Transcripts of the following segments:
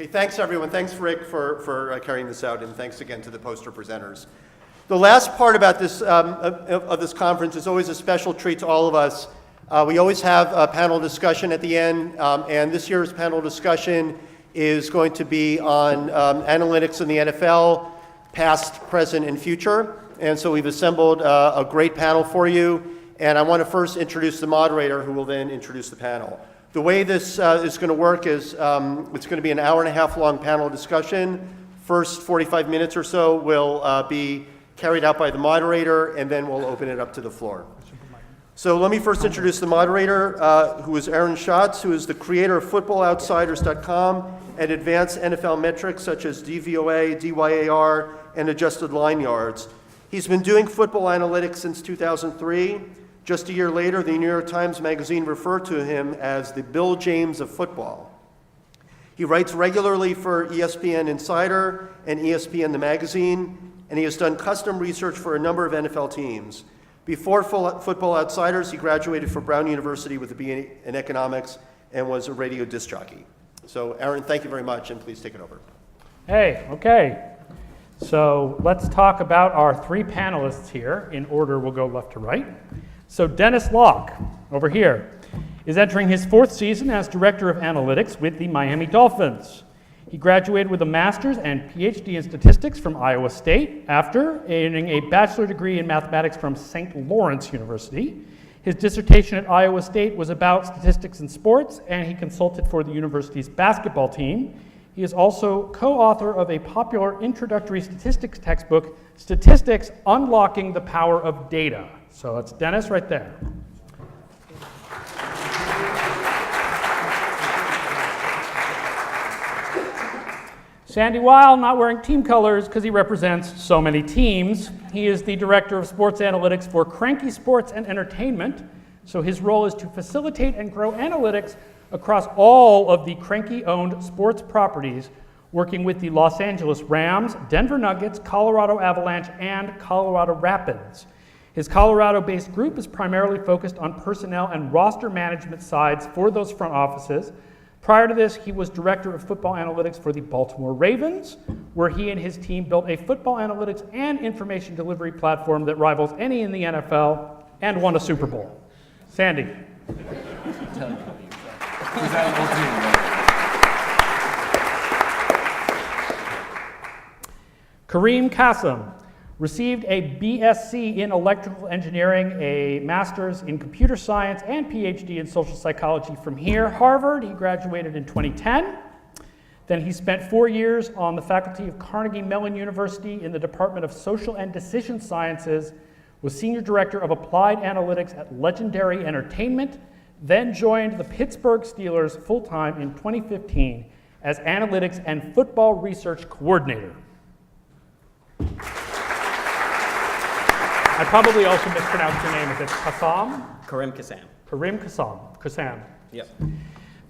Okay, thanks everyone. Thanks Rick for carrying this out, and thanks again to the poster presenters. The last part about this of this conference is always a special treat to all of us. We always have a panel discussion at the end, and this year's panel discussion is going to be on analytics in the NFL, past, present, and future. And so we've assembled a great panel for you, and I want to first introduce the moderator, who will then introduce the panel. The way this is going to work is it's going to be an hour-and-a-half long panel discussion. First 45 minutes or so will be carried out by the moderator, and then we'll open it up to the floor. So let me first introduce the moderator, who is Aaron Schatz, who is the creator of FootballOutsiders.com and advanced NFL metrics such as DVOA, DYAR, and adjusted line yards. He's been doing football analytics since 2003. Just a year later, the New York Times Magazine referred to him as the Bill James of football. He writes regularly for ESPN Insider and ESPN the Magazine, and he has done custom research for a number of NFL teams. Before Football Outsiders, he graduated from Brown University with a BA in economics and was a radio disc jockey. So Aaron, thank you very much, and please take it over. Hey, okay. So let's talk about our three panelists here. In order, we'll go left to right. So Dennis Locke, over here, is entering his fourth season as Director of Analytics with the Miami Dolphins. He graduated with a master's and PhD in statistics from Iowa State after earning a bachelor degree in mathematics from St. Lawrence University. His dissertation at Iowa State was about statistics in sports, and he consulted for the university's basketball team. He is also co-author of a popular introductory statistics textbook, Statistics: Unlocking the Power of Data. So that's Dennis right there. Sandy Weil, not wearing team colors because he represents so many teams. He is the Director of Sports Analytics for Cranky Sports and Entertainment. So his role is to facilitate and grow analytics across all of the Cranky-owned sports properties, working with the Los Angeles Rams, Denver Nuggets, Colorado Avalanche, and Colorado Rapids. His Colorado-based group is primarily focused on personnel and roster management sides for those front offices. Prior to this, he was Director of Football Analytics for the Baltimore Ravens, where he and his team built a football analytics and information delivery platform that rivals any in the NFL and won a Super Bowl. Sandy. Karim Kassam received a BSc in electrical engineering, a master's in computer science, and PhD in social psychology from Harvard. He graduated in 2010. Then he spent 4 years on the faculty of Carnegie Mellon University in the Department of Social and Decision Sciences, was Senior Director of Applied Analytics at Legendary Entertainment, then joined the Pittsburgh Steelers full-time in 2015 as Analytics and Football Research Coordinator. I probably also mispronounced your name. Is it Kassam? Karim Kassam. Karim Kassam. Kassam. Yep.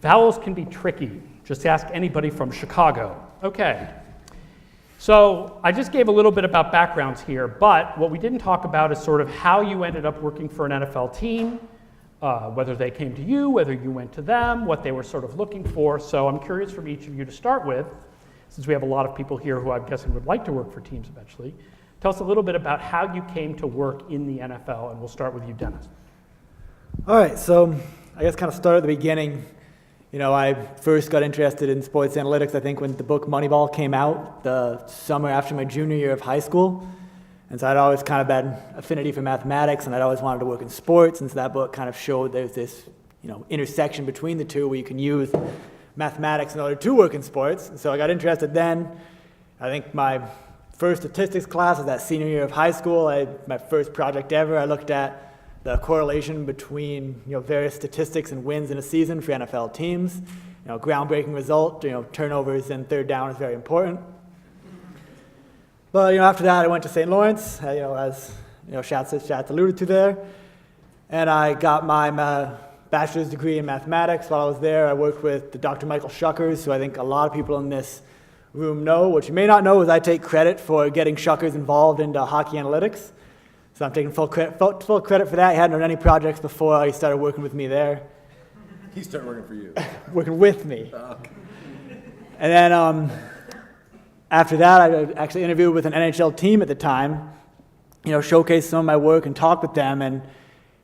Vowels can be tricky. Just ask anybody from Chicago. Okay. So I just gave a little bit about backgrounds here, but what we didn't talk about is sort of how you ended up working for an NFL team, whether they came to you, whether you went to them, what they were sort of looking for. So I'm curious from each of you to start with, since we have a lot of people here who I'm guessing would like to work for teams eventually. Tell us a little bit about how you came to work in the NFL, and we'll start with you, Dennis. All right, so I guess kind of start at the beginning. You know, I first got interested in sports analytics, I think, when the book Moneyball came out the summer after my junior year of high school. And so I'd always kind of had affinity for mathematics, and I'd always wanted to work in sports, and so that book kind of showed there's this, intersection between the two where you can use mathematics in order to work in sports. And so I got interested then. I think my first statistics class was that senior year of high school. My first project ever, I looked at the correlation between various statistics and wins in a season for NFL teams. Groundbreaking result. Turnovers and third down is very important. But after that, I went to St. Lawrence, as Schatz alluded to there, and I got my bachelor's degree in mathematics. While I was there, I worked with Dr. Michael Shuckers, who I think a lot of people in this room know. What you may not know is I take credit for getting Shuckers involved into hockey analytics. So I'm taking full credit for that. He hadn't done any projects before he started working with me there. He started working for you. Working with me. Okay. And then after that, I actually interviewed with an NHL team at the time, showcased some of my work and talked with them. And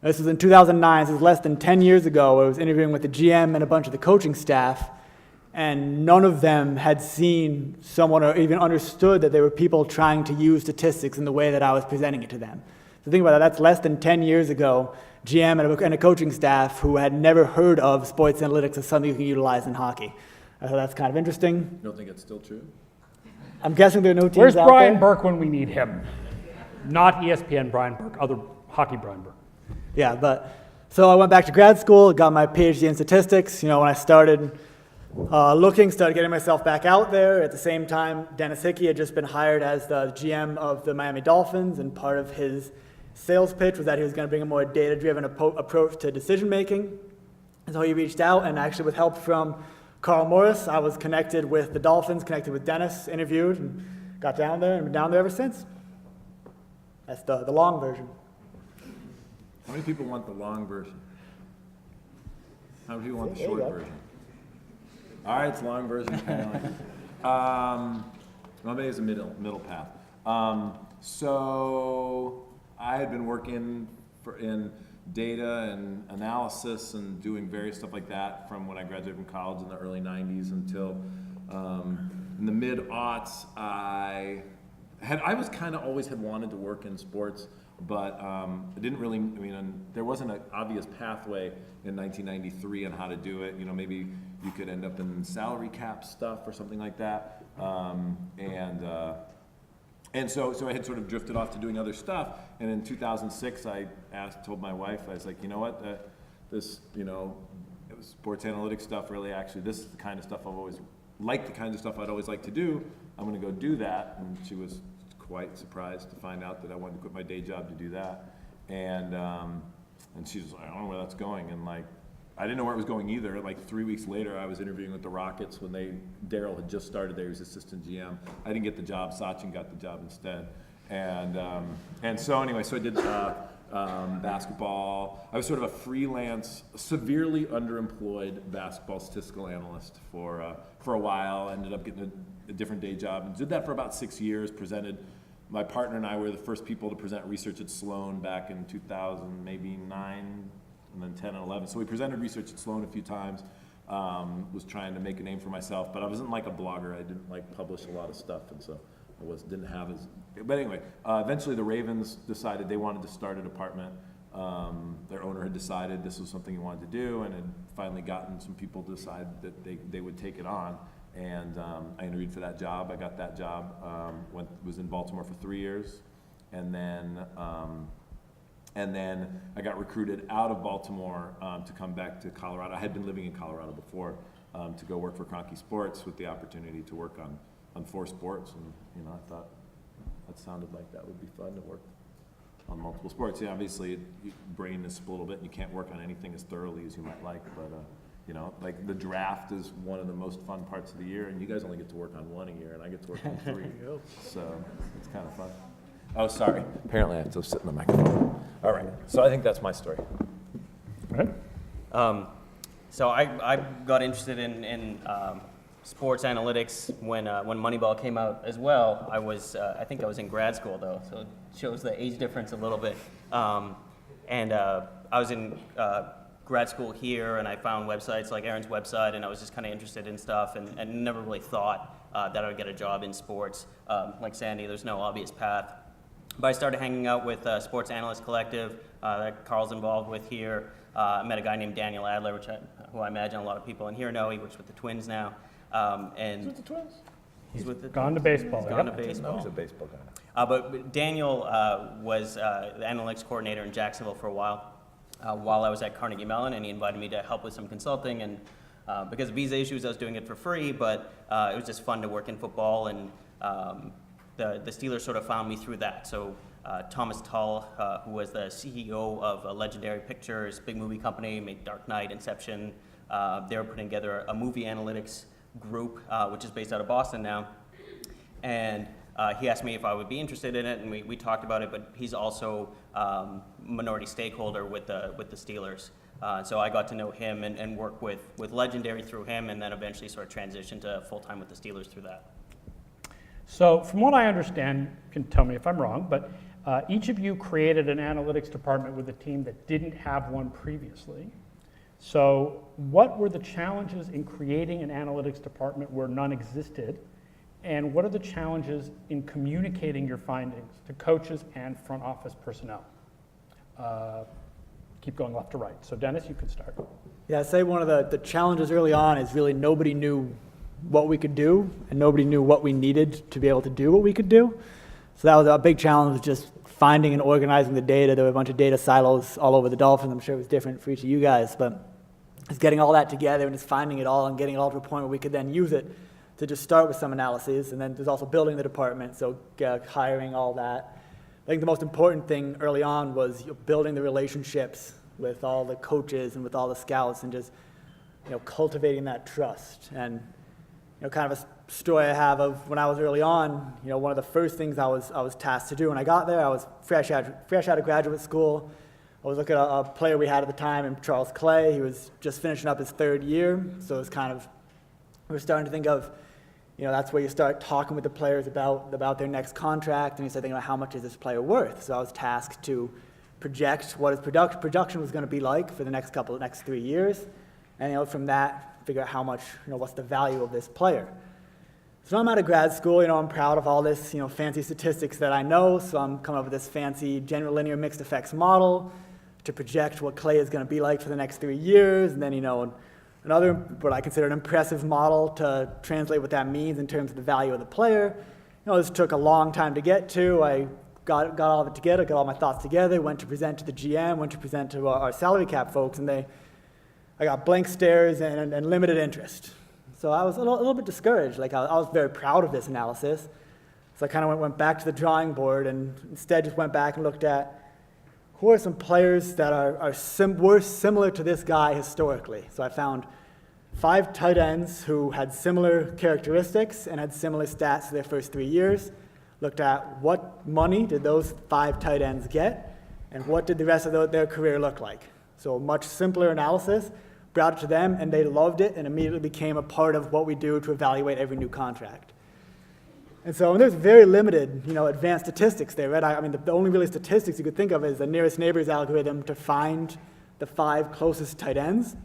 this was in 2009, so it was less than 10 years ago. I was interviewing with the GM and a bunch of the coaching staff, and none of them had seen someone or even understood that there were people trying to use statistics in the way that I was presenting it to them. So think about that, that's less than 10 years ago, GM and a coaching staff who had never heard of sports analytics as something you can utilize in hockey. I thought that's kind of interesting. You don't think it's still true? I'm guessing there are no teams Where's out Brian there. Burke when we need him? Not ESPN Brian Burke, other hockey Brian Burke. Yeah, so I went back to grad school, got my PhD in statistics. When I started started getting myself back out there. At the same time, Dennis Hickey had just been hired as the GM of the Miami Dolphins, and part of his sales pitch was that he was going to bring a more data-driven approach to decision-making. And so he reached out, and actually with help from Carl Morris, I was connected with the Dolphins, connected with Dennis, interviewed, and got down there, and been down there ever since. That's the long version. How many people want the long version? How many people want the short version? All right, it's long version apparently. Well, maybe it's a middle path. So I had been working in data and analysis and doing various stuff like that from when I graduated from college in the early 90s until in the mid-aughts. I always had wanted to work in sports, but I didn't really, there wasn't an obvious pathway in 1993 on how to do it. Maybe you could end up in salary cap stuff or something like that. And so I had sort of drifted off to doing other stuff. And in 2006, I told my wife, I was like, you know what, this, it was sports analytics stuff really actually, this is the kind of stuff I've always liked, the kind of stuff I'd always like to do. I'm gonna go do that. And she was quite surprised to find out that I wanted to quit my day job to do that. And she was like, I don't know where that's going. And I didn't know where it was going either. 3 weeks later, I was interviewing with the Rockets when Daryl had just started there. He was assistant GM. I didn't get the job. Sachin got the job instead. And so anyway, so I did basketball. I was sort of a freelance, severely underemployed basketball statistical analyst for a while. I ended up getting a different day job and did that for about 6 years. My partner and I were the first people to present research at Sloan back in 2000, maybe 9, and then 10 and 11. So we presented research at Sloan a few times. Was trying to make a name for myself, but I wasn't like a blogger. I didn't publish a lot of stuff, and so I didn't have as. But anyway, eventually the Ravens decided they wanted to start a department. Their owner had decided this was something he wanted to do, and had finally gotten some people to decide that they would take it on. And I interviewed for that job. I got that job. Was in Baltimore for 3 years, and then I got recruited out of Baltimore to come back to Colorado. I had been living in Colorado before to go work for Kroenke Sports with the opportunity to work on 4 sports, and I thought that sounded like that would be fun to work on multiple sports. Yeah, obviously, your brain is split a little bit, and you can't work on anything as thoroughly as you might like, but. The draft is one of the most fun parts of the year, and you guys only get to work on 1 a year, and I get to work on 3. So it's kind of fun. Oh, sorry. Apparently I have to sit in the microphone. All right. So I think that's my story. All right. So I got interested in sports analytics when Moneyball came out as well. I think I was in grad school though, so it shows the age difference a little bit. I was in grad school here, and I found websites like Aaron's website, and I was just kind of interested in stuff, and never really thought that I would get a job in sports. Like Sandy, there's no obvious path. But I started hanging out with Sports Analyst Collective that Carl's involved with here. I met a guy named Daniel Adler, who I imagine a lot of people in here know. He works with the Twins now. Is it the Twins? He's with the Gone to baseball. He's gone to No, baseball. he's a baseball guy. But Daniel was the analytics coordinator in Jacksonville for a while I was at Carnegie Mellon, and he invited me to help with some consulting. And because of visa issues, I was doing it for free, but it was just fun to work in football, and the Steelers sort of found me through that. So Thomas Tull, who was the CEO of Legendary Pictures, big movie company, made Dark Knight, Inception. They were putting together a movie analytics group, which is based out of Boston now. And he asked me if I would be interested in it, and we talked about it, but he's also minority stakeholder with the Steelers. So I got to know him and work with Legendary through him, and then eventually sort of transitioned to full-time with the Steelers through that. So from what I understand, you can tell me if I'm wrong, but each of you created an analytics department with a team that didn't have one previously. So what were the challenges in creating an analytics department where none existed? And what are the challenges in communicating your findings to coaches and front office personnel? Keep going left to right. So Dennis, you can start. Yeah, I'd say one of the challenges early on is really nobody knew what we could do, and nobody knew what we needed to be able to do what we could do. So that was a big challenge, was just finding and organizing the data. There were a bunch of data silos all over the Dolphins. I'm sure it was different for each of you guys, but just getting all that together and just finding it all and getting it all to a point where we could then use it to just start with some analyses. And then there's also building the department, so hiring all that. I think the most important thing early on was building the relationships with all the coaches and with all the scouts, and just cultivating that trust. And kind of a story I have of when I was early on, one of the first things I was tasked to do when I got there, I was fresh out of graduate school. I was looking at a player we had at the time, and Charles Clay. He was just finishing up his third year, so it was kind of, we were starting to think of, that's where you start talking with the players about their next contract, and you start thinking about how much is this player worth. So I was tasked to project what his production was going to be like for the next 3 years, and from that, figure out how much, what's the value of this player. So I'm out of grad school, I'm proud of all this, fancy statistics that I know, so I'm coming up with this fancy general linear mixed effects model to project what Clay is going to be like for the next 3 years, and then, another, what I consider an impressive model to translate what that means in terms of the value of the player. This took a long time to get to. I got all of it together, got all my thoughts together, went to present to the GM, went to present to our salary cap folks, and I got blank stares and limited interest. So I was a little bit discouraged. I was very proud of this analysis. So I kind of went back to the drawing board, and instead just went back and looked at who are some players that were similar to this guy historically. So I found 5 tight ends who had similar characteristics and had similar stats for their first 3 years. Looked at what money did those 5 tight ends get, and what did the rest of their career look like. So a much simpler analysis, brought it to them, and they loved it and immediately became a part of what we do to evaluate every new contract. And so there's very limited, advanced statistics there, right? I mean, the only really statistics you could think of is the nearest neighbors algorithm to find the 5 closest tight ends.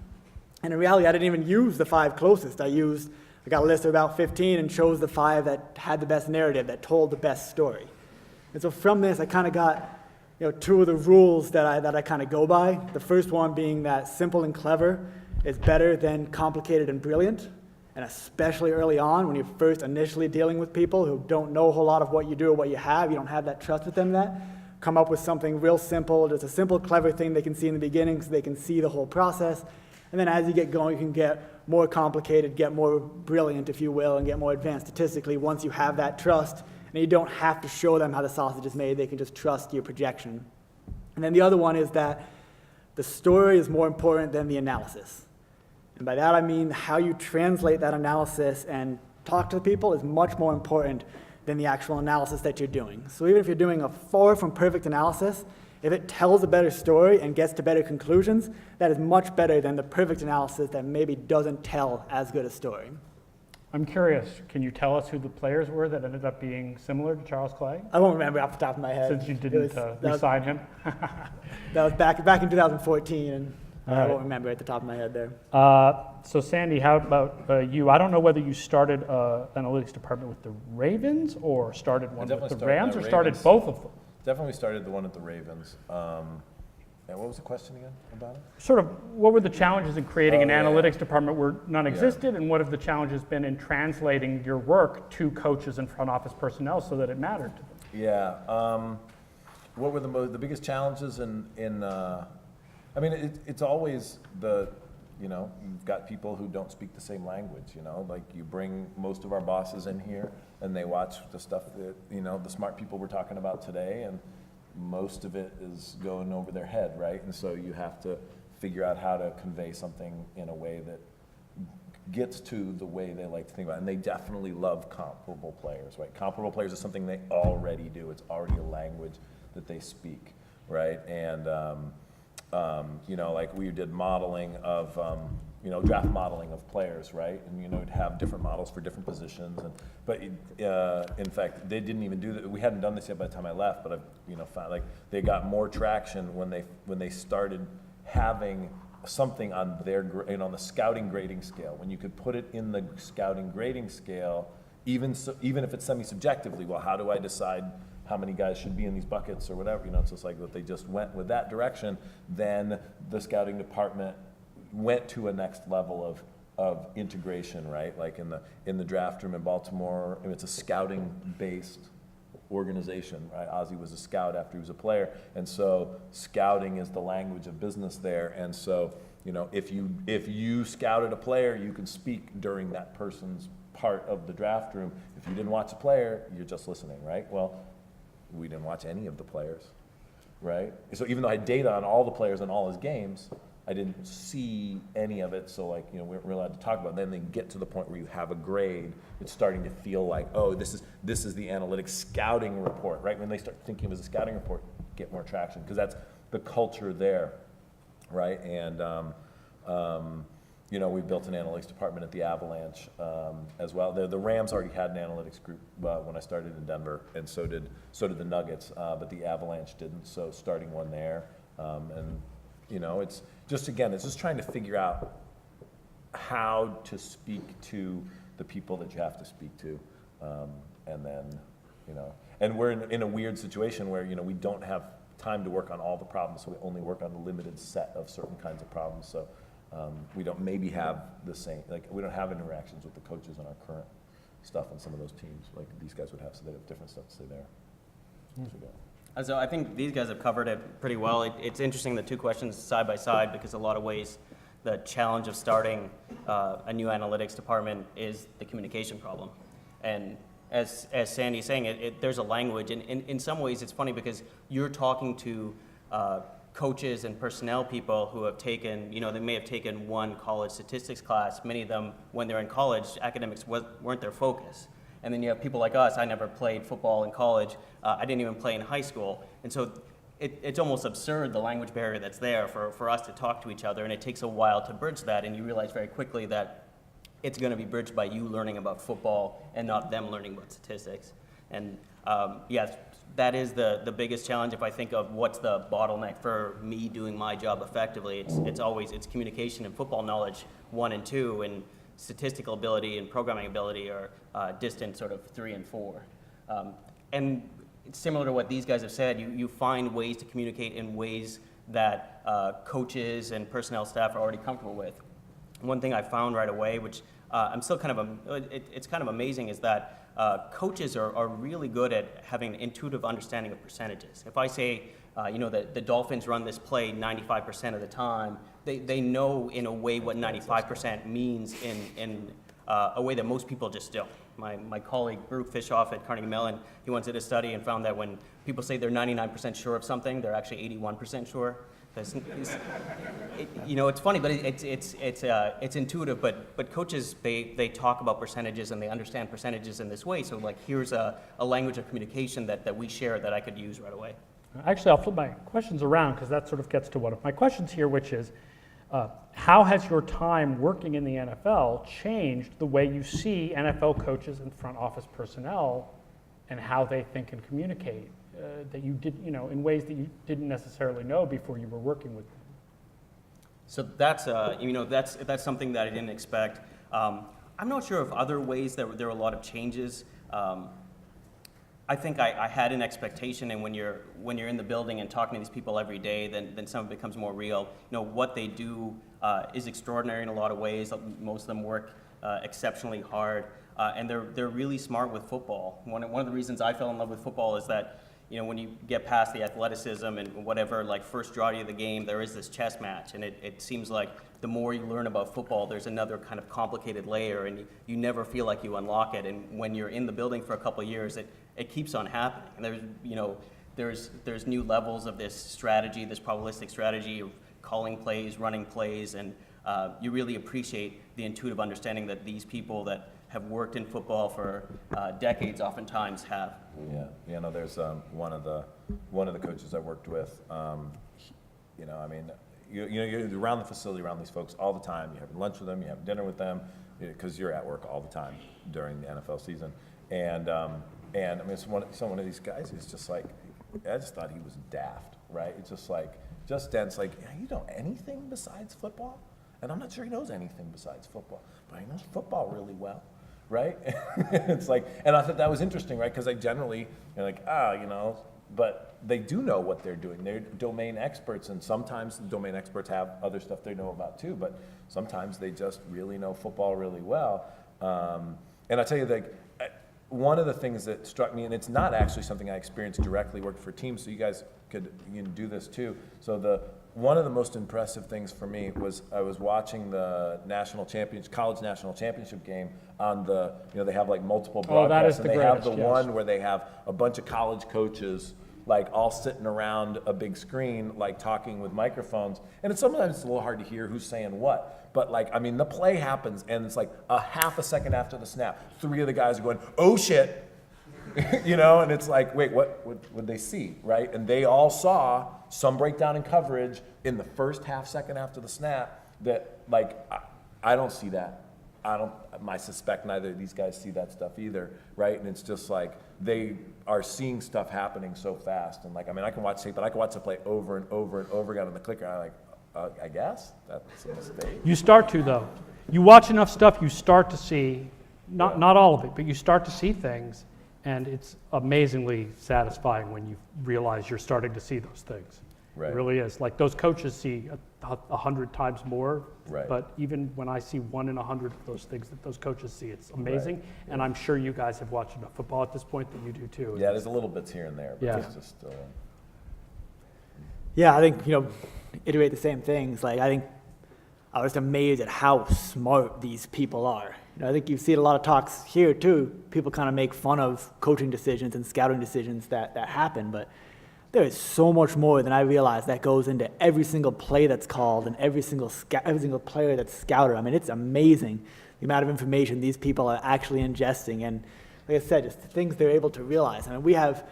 And in reality, I didn't even use the 5 closest. I got a list of about 15 and chose the 5 that had the best narrative, that told the best story. And so from this, I kind of got 2 of the rules that I kind of go by. The first one being that simple and clever is better than complicated and brilliant. And especially early on, when you're first initially dealing with people who don't know a whole lot of what you do or what you don't have that trust with them yet, come up with something real simple, just a simple, clever thing they can see in the beginning so they can see the whole process. And then as you get going, you can get more complicated, get more brilliant, if you will, and get more advanced statistically once you have that trust. And you don't have to show them how the sausage is made. They can just trust your projection. And then the other one is that the story is more important than the analysis. And by that I mean how you translate that analysis and talk to the people is much more important than the actual analysis that you're doing. So even if you're doing a far from perfect analysis, if it tells a better story and gets to better conclusions, that is much better than the perfect analysis that maybe doesn't tell as good a story. I'm curious, can you tell us who the players were that ended up being similar to Charles Clay? I won't remember off the top of my head. Since you didn't re-sign him? That was back in 2014, and I right. won't remember at the top of my head there. So Sandy, how about you? I don't know whether you started an analytics department with the Ravens or started one with the Rams or started both of them? Definitely started the one at the Ravens. And what was the question again about it? Sort of, what were the challenges in creating an analytics department where none existed, and what have the challenges been in translating your work to coaches and front office personnel so that it mattered to them? Yeah. What were the biggest challenges I mean, it's always you've got people who don't speak the same language, like you bring most of our bosses in here and they watch the stuff that, the smart people we're talking about today, and most of it is going over their head, right? And so you have to figure out how to convey something in a way that gets to the way they like to think about it. And they definitely love comparable players, right? Comparable players is something they already do. It's already a language that they speak, right? And You know, like we did modeling of, you know, draft modeling of players, right? And, you know, to have different models for different positions. But in fact, they didn't even do that. We hadn't done this yet by the time I left, but I've, you know, found like they got more traction when they started having something on their, you know, on the scouting grading scale. When you could put it in the scouting grading scale, even if it's semi-subjectively, well, how do I decide how many guys should be in these buckets or whatever, you know, it's just like that they just went with that direction. Then the scouting department went to a next level of integration, right? Like in the draft room in Baltimore, I mean, it's a scouting-based organization, right? Ozzie was a scout after he was a player, and so scouting is the language of business there. And so, you know, if you scouted a player, you can speak during that person's part of the draft room. If you didn't watch a player, you're just listening, right? Well, we didn't watch any of the players, right? So even though I had data on all the players and all his games, I didn't see any of it. So like, you know, we're allowed to talk about it. Then they get to the point where you have a grade. It's starting to feel like, oh, this is the analytics scouting report, right? When they start thinking of it as a scouting report, get more traction because that's the culture there, right? And you know, we built an analytics department at the Avalanche as well. The Rams already had an analytics group when I started in Denver, and so did the Nuggets, but the Avalanche didn't. So starting one there, and you know, it's just trying to figure out how to speak to the people that you have to speak to, and then, you know, and we're in a weird situation where, you know, we don't have time to work on all the problems, so we only work on a limited set of certain kinds of problems. So. We don't maybe have the same, like we don't have interactions with the coaches on our current stuff on some of those teams like these guys would have, so they have different stuff to say there. So I think these guys have covered it pretty well. It's interesting, the two questions side by side, because a lot of ways the challenge of starting a new analytics department is the communication problem. And as Sandy's saying, there's a language, and in some ways it's funny because you're talking to coaches and personnel people who have taken, you know, they may have taken one college statistics class. Many of them, when they're in college, academics weren't their focus. And then you have people like us. I never played football in college. I didn't even play in high school. And so it's almost absurd, the language barrier that's there for us to talk to each other. And it takes a while to bridge that. And you realize very quickly that it's going to be bridged by you learning about football and not them learning about statistics. And yes, that is the biggest challenge. If I think of what's the bottleneck for me doing my job effectively, it's communication and football knowledge 1 and 2, and statistical ability and programming ability are distant sort of 3 and 4. And it's similar to what these guys have said. You find ways to communicate in ways that coaches and personnel staff are already comfortable with. One thing I found right away, which I'm still it's kind of amazing, is that coaches are really good at having an intuitive understanding of percentages. If I say, you know, the Dolphins run this play 95% of the time, they know in a way what 95% means in a way that most people just don't. My colleague, Baruch Fischoff at Carnegie Mellon, he once did a study and found that when people say they're 99% sure of something, they're actually 81% sure. You know, it's funny, but it's intuitive. But coaches, they talk about percentages and they understand percentages in this way. So like, here's a language of communication that we share that I could use right away. Actually, I'll flip my questions around because that sort of gets to one of my questions here, which is, how has your time working in the NFL changed the way you see NFL coaches and front office personnel and how they think and communicate? That you did, you know, in ways that you didn't necessarily know before you were working with them. So that's, you know, that's something that I didn't expect. I'm not sure of other ways that there were a lot of changes. I think I had an expectation, and when you're in the building and talking to these people every day, then some of it becomes more real. You know, what they do is extraordinary in a lot of ways. Most of them work exceptionally hard, and they're really smart with football. One of the reasons I fell in love with football is that, you know, when you get past the athleticism and whatever, like, first draw of the game, there is this chess match, and it seems like the more you learn about football, there's another kind of complicated layer, and you never feel like you unlock it. And when you're in the building for a couple of years, it keeps on happening. And there's, you know, there's new levels of this strategy, this probabilistic strategy of calling plays, running plays, and you really appreciate the intuitive understanding that these people that have worked in football for decades oftentimes have. Yeah, you know, there's one of the coaches I worked with. You know, I mean, you're around the facility, around these folks all the time. You're having lunch with them, you have dinner with them, because you're at work all the time during the NFL season. And I mean, some one of these guys is just like, I just thought he was daft, right? It's just like, just dense, like, yeah, you know anything besides football? And I'm not sure he knows anything besides football, but he knows football really well, right? It's like, and I thought that was interesting, right? Because I generally, you're like, you know, but they do know what they're doing. They're domain experts, and sometimes the domain experts have other stuff they know about too, but sometimes they just really know football really well. And I tell you, like, one of the things that struck me, and it's not actually something I experienced directly, worked for teams, so you guys can do this too. So one of the most impressive things for me was I was watching the college national championship game on the, you know, they have like multiple broadcasts, that is and the they have greatest, the yes. one where they have a bunch of college coaches like all sitting around a big screen, like talking with microphones. And sometimes it's a little hard to hear who's saying what. But like, I mean, the play happens and it's like a half a second after the snap, 3 of the guys are going, oh shit, you know? And it's like, wait, what would they see, right? And they all saw some breakdown in coverage in the first half second after the snap that, like, I don't see that. I suspect neither of these guys see that stuff either, right? And it's just like they are seeing stuff happening so fast. And like, I mean, I can watch tape, but I can watch the play over and over and over again on the clicker. I'm like, I guess that's a mistake. You start to, though. You watch enough stuff, you start to see, not all of it, but you start to see things, and it's amazingly satisfying when you realize you're starting to see those things. Right. It really is. Like, those coaches see 100 times more, Right. but even when I see 1 in 100 of those things that those coaches see, it's amazing. Right. And I'm sure you guys have watched enough football at this point that you do too. Yeah, there's a little bits here and there, but Yeah. it's just still. Yeah, I think, you know, iterate the same things. Like, I think I was amazed at how smart these people are. You know, I think you see a lot of talks here too. People kind of make fun of coaching decisions and scouting decisions that happen, but there is so much more than I realized that goes into every single play that's called and every single player that's scouted. I mean, it's amazing the amount of information these people are actually ingesting. And like I said, just the things they're able to realize. I mean, we have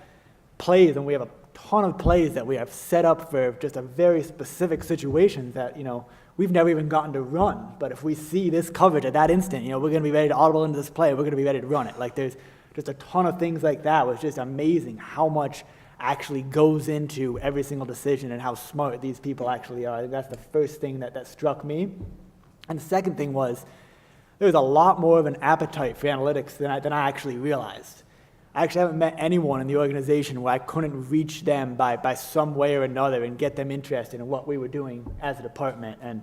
plays, and we have a ton of plays that we have set up for just a very specific situation that, you know, we've never even gotten to run. But if we see this coverage at that instant, you know, we're going to be ready to audible into this play. We're going to be ready to run it. Like, there's just a ton of things like that. It was just amazing how much actually goes into every single decision and how smart these people actually are. I think that's the first thing that struck me. And the second thing was there's a lot more of an appetite for analytics than I actually realized. I actually haven't met anyone in the organization where I couldn't reach them by some way or another and get them interested in what we were doing as a department. And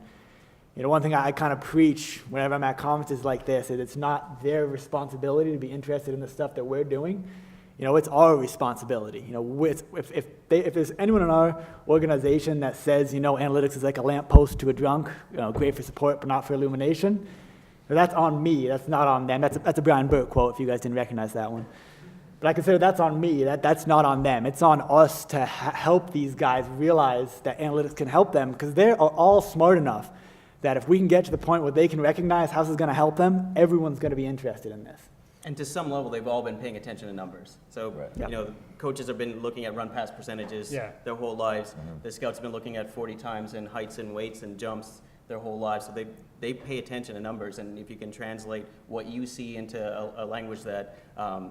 you know, one thing I kind of preach whenever I'm at conferences like this is it's not their responsibility to be interested in the stuff that we're doing. You know, it's our responsibility. You know, if there's anyone in our organization that says, you know, analytics is like a lamppost to a drunk, you know, great for support but not for illumination, that's on me. That's not on them. That's a Brian Burke quote, if you guys didn't recognize that one. But I consider that's on me. That's not on them. It's on us to help these guys realize that analytics can help them, because they are all smart enough that if we can get to the point where they can recognize how this is going to help them, everyone's going to be interested in this. And to some level, they've all been paying attention to numbers. So, Right. you know, coaches have been looking at run-pass percentages their whole lives. Mm-hmm. The scouts have been looking at 40 times and heights and weights and jumps their whole lives. So they pay attention to numbers. And if you can translate what you see into a language that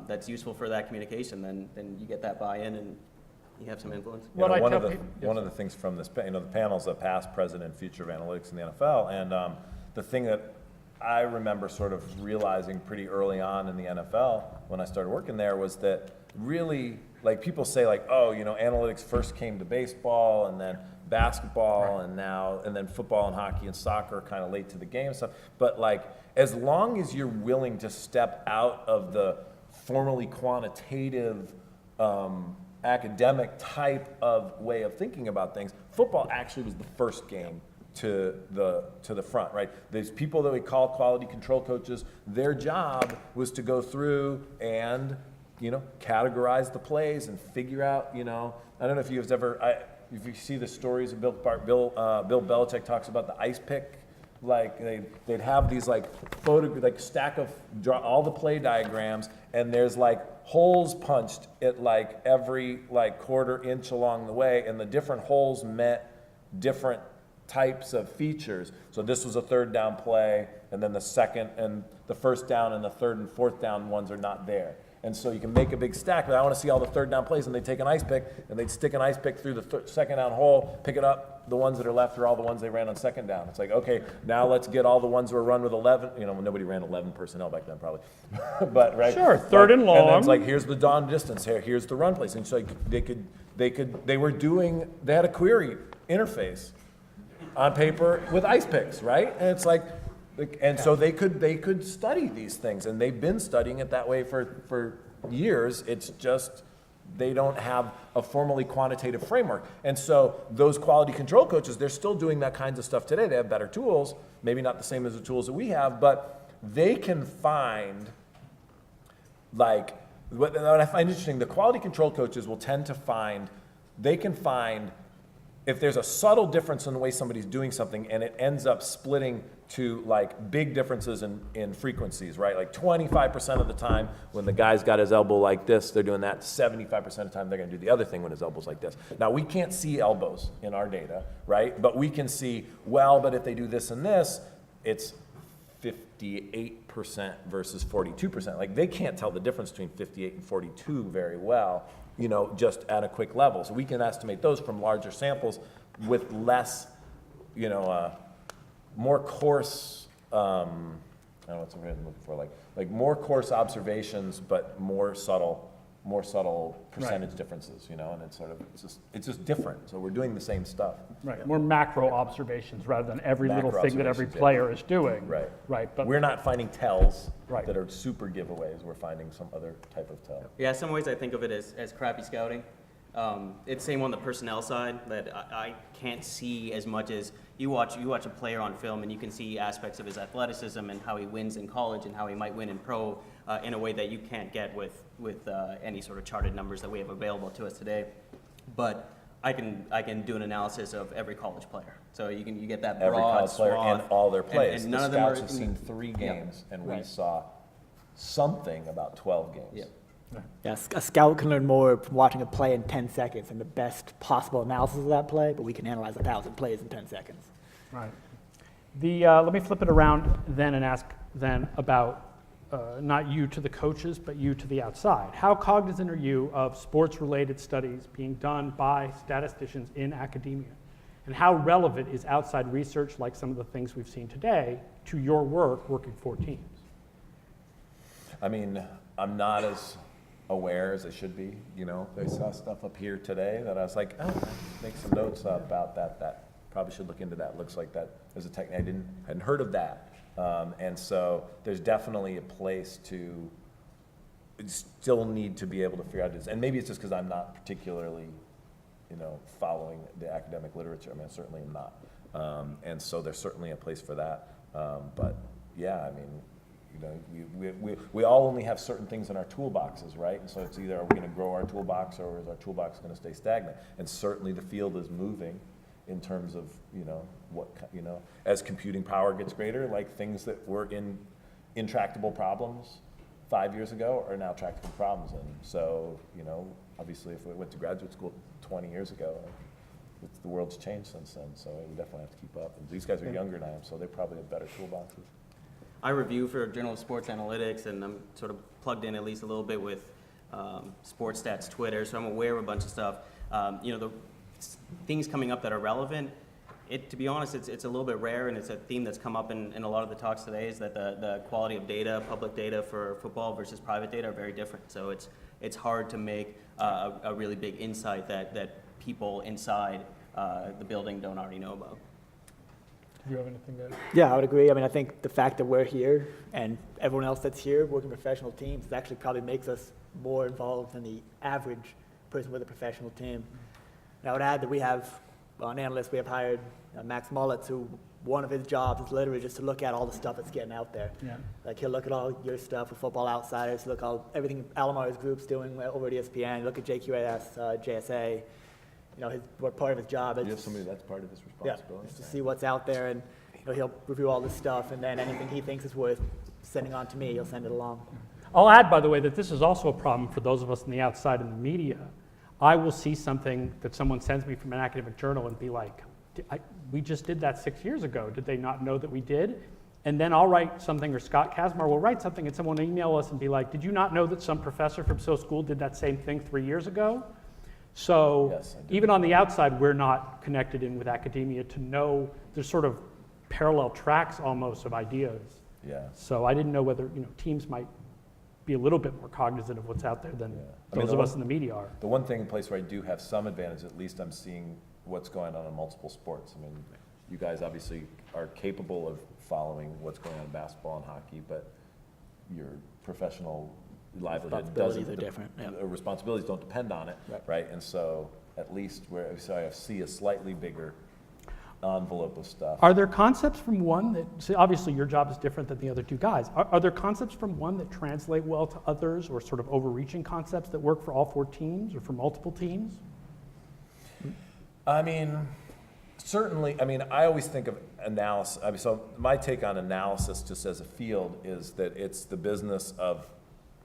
that's useful for that communication, then you get that buy-in and you have some influence. You know, What I one tell of the people- one of the things from this, you know, the panel's a past, present, and future of analytics in the NFL, and the thing that I remember sort of realizing pretty early on in the NFL when I started working there was that really, like, people say like, oh, you know, analytics first came to baseball and then basketball and then football and hockey and soccer kind of late to the game and stuff. But like, as long as you're willing to step out of the formally quantitative academic type of way of thinking about things, football actually was the first game to the front, right? There's people that we call quality control coaches. Their job was to go through and, you know, categorize the plays and figure out, you know, I don't know if you've ever, if you see the stories of Bill Belichick talks about the ice pick, like they'd have these like stack of all the play diagrams, and there's like holes punched at like every like quarter inch along the way, and the different holes meant different types of features. So this was a third down play, and then the second and the first down and the third and fourth down ones are not there. And so you can make a big stack, but I want to see all the third down plays, and they take an ice pick, and they'd stick an ice pick through the second down hole, pick it up, the ones that are left are all the ones they ran on second down. It's like, okay, now let's get all the ones who are run with 11, nobody ran 11 personnel back then probably, but right? Sure, third and long. And then it's like, here's the down distance, here's the run place. And so they had a query interface on paper with ice picks, right? And it's like, and so they could study these things, and they've been studying it that way for years. It's just they don't have a formally quantitative framework. And so those quality control coaches, they're still doing that kinds of stuff today. They have better tools, maybe not the same as the tools that we have, but they can find, what I find interesting, the quality control coaches will tend to find, they can find if there's a subtle difference in the way somebody's doing something and it ends up splitting to like big differences in frequencies, right? Like 25% of the time when the guy's got his elbow like this, they're doing that. 75% of the time they're gonna do the other thing when his elbow's like this. Now we can't see elbows in our data, right? But we can see, but if they do this and this, it's 58% versus 42%. Like they can't tell the difference between 58 and 42 very well, just at a quick level. So we can estimate those from larger samples with less, more coarse, I don't know what's the word I'm looking for, like more coarse observations, but more subtle percentage differences, and it's just different. So we're doing the same stuff. Right, more macro observations rather than every little Macro thing that every observations, player is doing. Right. Right, but We're not finding tells Right. that are super giveaways. We're finding some other type of tell. Yeah, some ways I think of it as crappy scouting. It's same on the personnel side, that I can't see as much as you watch a player on film and you can see aspects of his athleticism and how he wins in college and how he might win in pro in a way that you can't get with any sort of charted numbers that we have available to us today. But I can do an analysis of every college player. So you get that broad Every college player swath, and all their plays. And none The of them are scouts have seen 3 games, and we Right. saw something about 12 games. Yeah. Yeah, a scout can learn more from watching a play in 10 seconds and the best possible analysis of that play, but we can analyze 1,000 plays in 10 seconds. Right. Let me flip it around then and ask then about not you to the coaches, but you to the outside. How cognizant are you of sports-related studies being done by statisticians in academia? And how relevant is outside research, like some of the things we've seen today, to your work working for teams? I mean, I'm not as aware as I should be. They saw stuff up here today that I was like, make some notes about that. Probably should look into that. Looks like that is a technique. I hadn't heard of that. And so there's definitely a place to still need to be able to figure out this. And maybe it's just because I'm not particularly, following the academic literature. I mean, I certainly am not. And so there's certainly a place for that. But yeah, I mean, we all only have certain things in our toolboxes, right? And so it's either are we going to grow our toolbox or is our toolbox going to stay stagnant? And certainly the field is moving in terms of, as computing power gets greater, like things that were intractable problems 5 years ago are now tractable problems. And so, obviously if we went to graduate school 20 years ago, the world's changed since then. So we definitely have to keep up. And these guys are younger than I am, so they probably have better toolboxes. I review for Journal of Sports Analytics, and I'm sort of plugged in at least a little bit with Sports Stats Twitter, so I'm aware of a bunch of stuff. The things coming up that are relevant, to be honest, it's a little bit rare, and it's a theme that's come up in a lot of the talks today, is that the quality of data, public data for football versus private data are very different. So it's hard to make a really big insight that people inside the building don't already know about. Do you have anything to add? Yeah, I would agree. I mean, I think the fact that we're here and everyone else that's here working professional teams actually probably makes us more involved than the average person with a professional team. And I would add that we have, on analysts, we have hired Max Mullitz, who one of his jobs is literally just to look at all the stuff that's getting out there. Yeah. Like he'll look at all your stuff with Football Outsiders, look at everything Alamar's group's doing over at ESPN, look at JQAS, JSA. What part of his job is. You have somebody that's part of his responsibility. Just to see what's out there, and he'll review all this stuff, and then anything he thinks is worth sending on to me, he'll send it along. I'll add, by the way, that this is also a problem for those of us on the outside in the media. I will see something that someone sends me from an academic journal and be like, we just did that 6 years ago. Did they not know that we did? And then I'll write something, or Scott Kazmar will write something, and someone will email us and be like, did you not know that some professor from so school did that same thing 3 years ago? So Yes, I do. even on the outside, we're not connected in with academia to know there's sort of parallel tracks almost of ideas. Yeah. So I didn't know whether teams might be a little bit more cognizant of what's out there than I mean, those of us in the media are. The one thing in place where I do have some advantage, at least I'm seeing what's going on in multiple sports. I mean, you guys obviously are capable of following what's going on in basketball and hockey, but your professional livelihood Responsibilities doesn't. are different, yeah. Responsibilities don't depend on it, right? And so at least so I see a slightly bigger envelope of stuff. Are there concepts from one that, so obviously your job is different than the other two guys. Are there concepts from one that translate well to others, or sort of overreaching concepts that work for all 4 teams or for multiple teams? I mean, certainly, I mean, I always think of analysis. I mean, so my take on analysis just as a field is that it's the business of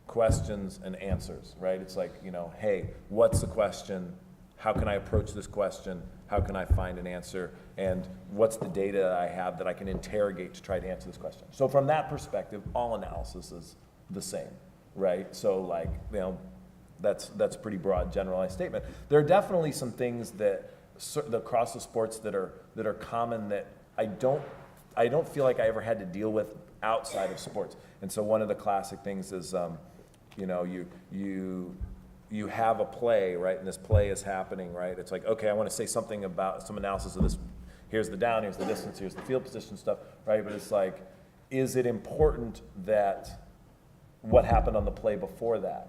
questions and answers, right? It's like, hey, what's the question? How can I approach this question? How can I find an answer? And what's the data I have that I can interrogate to try to answer this question? So from that perspective, all analysis is the same, right? So like, that's a pretty broad generalized statement. There are definitely some things that across the sports that are common that I don't feel like I ever had to deal with outside of sports. And so one of the classic things is, you have a play, right? And this play is happening, right? It's like, okay, I want to say something about some analysis of this. Here's the down, here's the distance, here's the field position stuff, right? But it's like, is it important that what happened on the play before that,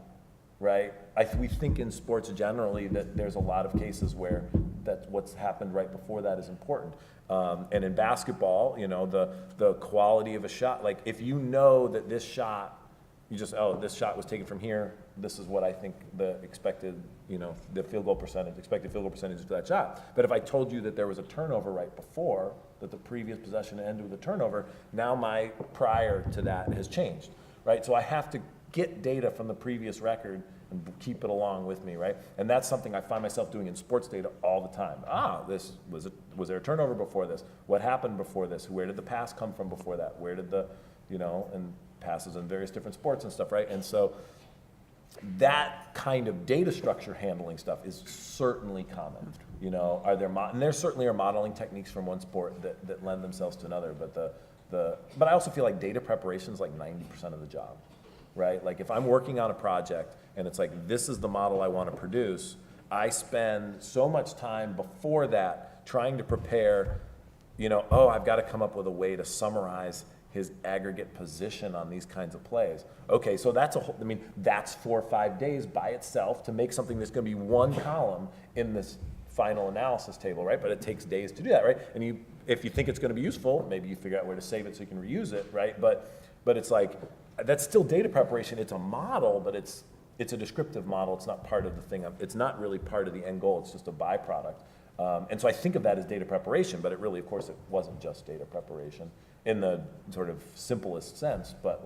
right? We think in sports generally that there's a lot of cases where that what's happened right before that is important. And in basketball, the quality of a shot, like if you know that this shot, this shot was taken from here, this is what I think the expected, the expected field goal percentage for that shot. But if I told you that there was a turnover right before, that the previous possession ended with a turnover, now my prior to that has changed, right? So I have to get data from the previous record and keep it along with me, right? And that's something I find myself doing in sports data all the time. Was there a turnover before this? What happened before this? Where did the pass come from before that? Where did the, and passes in various different sports and stuff, right? And so that kind of data structure handling stuff is certainly common. And there certainly are modeling techniques from one sport that lend themselves to another, but I also feel like data preparation is like 90% of the job, right? Like if I'm working on a project and it's like, this is the model I want to produce, I spend so much time before that trying to prepare, I've got to come up with a way to summarize his aggregate position on these kinds of plays. Okay, so that's that's 4 or 5 days by itself to make something that's going to be one column in this final analysis table, right? But it takes days to do that, right? And if you think it's going to be useful, maybe you figure out where to save it so you can reuse it, right? But it's like, that's still data preparation. It's a model, but it's a descriptive model. It's not part of the thing. It's not really part of the end goal. It's just a byproduct. And so I think of that as data preparation, but it really, of course, it wasn't just data preparation in the sort of simplest sense, but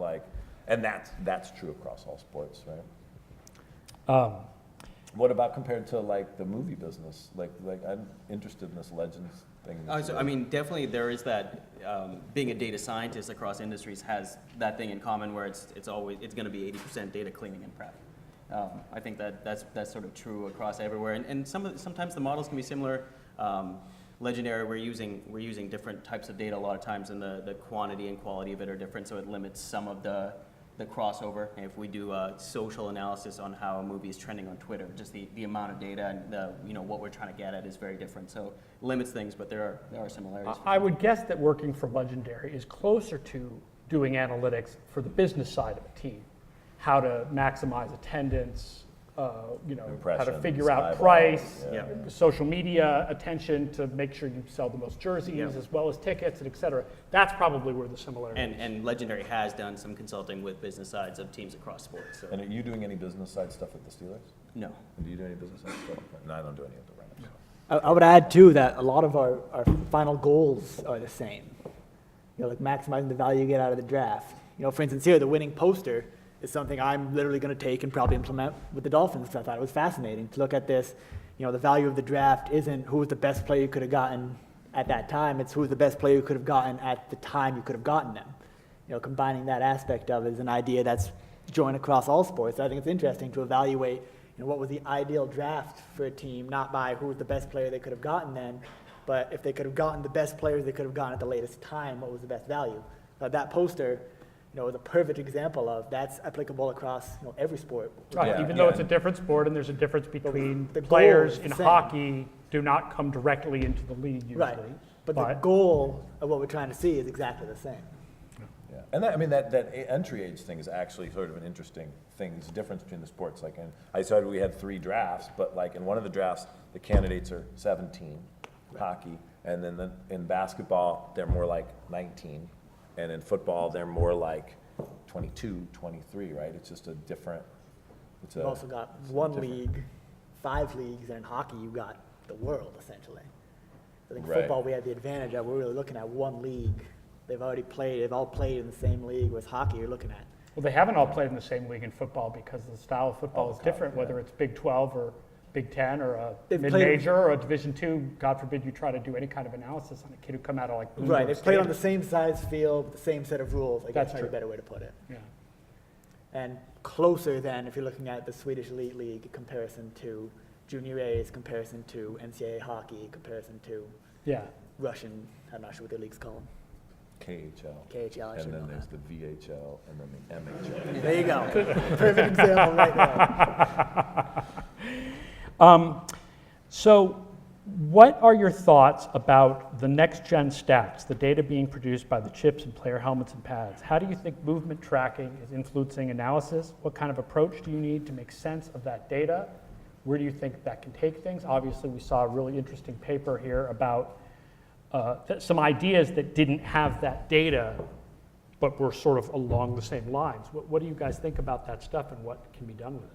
and that's true across all sports, right? What about compared to the movie business? Like I'm interested in this Legends thing. Definitely there is that. Being a data scientist across industries has that thing in common where it's going to be 80% data cleaning and prep. I think that's sort of true across everywhere, and sometimes the models can be similar. Legendary, we're using different types of data a lot of times, and the quantity and quality of it are different, so it limits some of the crossover. If we do a social analysis on how a movie is trending on Twitter, just the amount of data and what we're trying to get at is very different. So it limits things, but there are similarities. I would guess that working for Legendary is closer to doing analytics for the business side of a team. How to maximize attendance, how to figure out eyeballs, price, yeah. social media attention to make sure you sell the most jerseys as well as tickets, and et cetera. That's probably where the similarity is. And Legendary has done some consulting with business sides of teams across sports. So. And are you doing any business side stuff with the Steelers? No. Do you do any business side stuff? No, I don't do any of the right. I would add too that a lot of our final goals are the same. Like maximizing the value you get out of the draft. For instance, here the winning poster is something I'm literally going to take and probably implement with the Dolphins. I thought it was fascinating to look at this. The value of the draft isn't who was the best player you could have gotten at that time. It's who's the best player you could have gotten at the time you could have gotten them. Combining that aspect of it is an idea that's joined across all sports. I think it's interesting to evaluate, what was the ideal draft for a team, not by who was the best player they could have gotten then, but if they could have gotten the best players they could have gotten at the latest time, what was the best value? That poster, is a perfect example of that's applicable across every sport. Right, Yeah, even though it's yeah. a different sport and there's a difference between the goal players is the in same. hockey do not come directly into the league usually. Right, but the goal of what we're trying to see is exactly the same. Yeah, and that entry age thing is actually sort of an interesting thing. It's a difference between the sports. Like, I said we had 3 drafts, but like in one of the drafts, the candidates are 17, hockey, and then in basketball they're more like 19, and in football they're more like 22, 23. Right? It's just a different. You've also got one league, 5 leagues, and in hockey you've got the world essentially. I think Right. football we have the advantage of we're really looking at one league. They've all played in the same league, whereas hockey you're looking at. Well, they haven't all played in the same league in football because the style of football Oh, is different, yeah. whether it's Big 12 or Big 10 or a They've played- mid-major or a Division II. God forbid you try to do any kind of analysis on a kid who come out of like Bloomberg Right, they've played on the Stadium. same size field, the same set of rules, I guess That's might be true. a better way to put it. Yeah. And closer than if you're looking at the Swedish Elite League in comparison to Junior A's, comparison to NCAA hockey, comparison to Yeah. Russian, I'm not sure what their league's called. KHL. KHL, I And should then know there's that. the VHL, and then the MHL. There you go. Perfect example right there. So what are your thoughts about the next-gen stats, the data being produced by the chips and player helmets and pads? How do you think movement tracking is influencing analysis? What kind of approach do you need to make sense of that data? Where do you think that can take things? Obviously, we saw a really interesting paper here about some ideas that didn't have that data, but were sort of along the same lines. What do you guys think about that stuff and what can be done with it?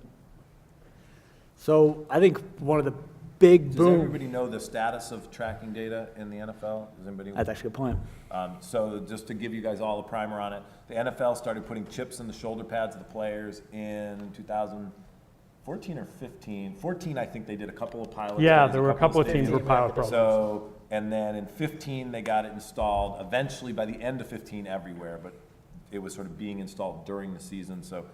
So I think one of the big Does boom. everybody know the status of tracking data in the NFL? Does anybody? That's actually a good point. So just to give you guys all a primer on it, the NFL started putting chips in the shoulder pads of the players in 2014 or 15. 14, I think they did a couple of pilots. Yeah, there were a couple of teams states. were pilot programs. So, and then in 15, they got it installed eventually by the end of 15 everywhere, but it was sort of being installed during the season. So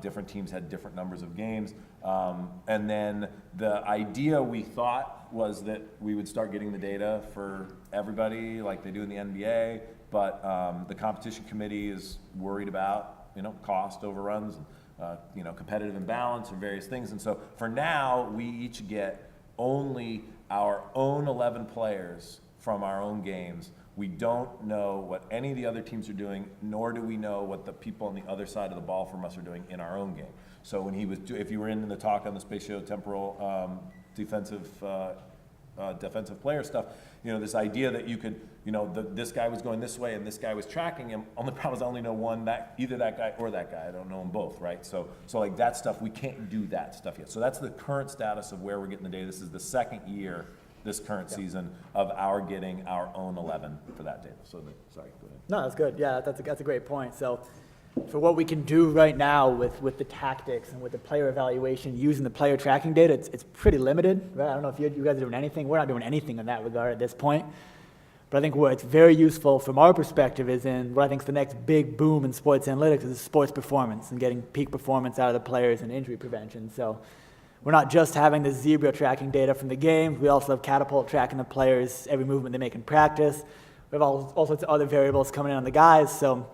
different teams had different numbers of games. And then the idea we thought was that we would start getting the data for everybody like they do in the NBA, but the competition committee is worried about, cost overruns, competitive imbalance and various things. And so for now, we each get only our own 11 players from our own games. We don't know what any of the other teams are doing, nor do we know what the people on the other side of the ball from us are doing in our own game. So when he was, if you were in the talk on the spatiotemporal defensive player stuff, this idea that you could, this guy was going this way and this guy was tracking him. Only problem is I only know one, either that guy or that guy. I don't know them both, right? So like that stuff, we can't do that stuff yet. So that's the current status of where we're getting the data. This is the second year, this current season, of our getting our own 11 for that data. So sorry, go ahead. No, that's good. Yeah, that's a great point. So for what we can do right now with the tactics and with the player evaluation using the player tracking data, it's pretty limited. Right? I don't know if you guys are doing anything. We're not doing anything in that regard at this point. But I think where it's very useful from our perspective is in what I think is the next big boom in sports analytics is sports performance and getting peak performance out of the players and injury prevention. So we're not just having the zebra tracking data from the game. We also have catapult tracking the players, every movement they make in practice. We have all sorts of other variables coming in on the guys. So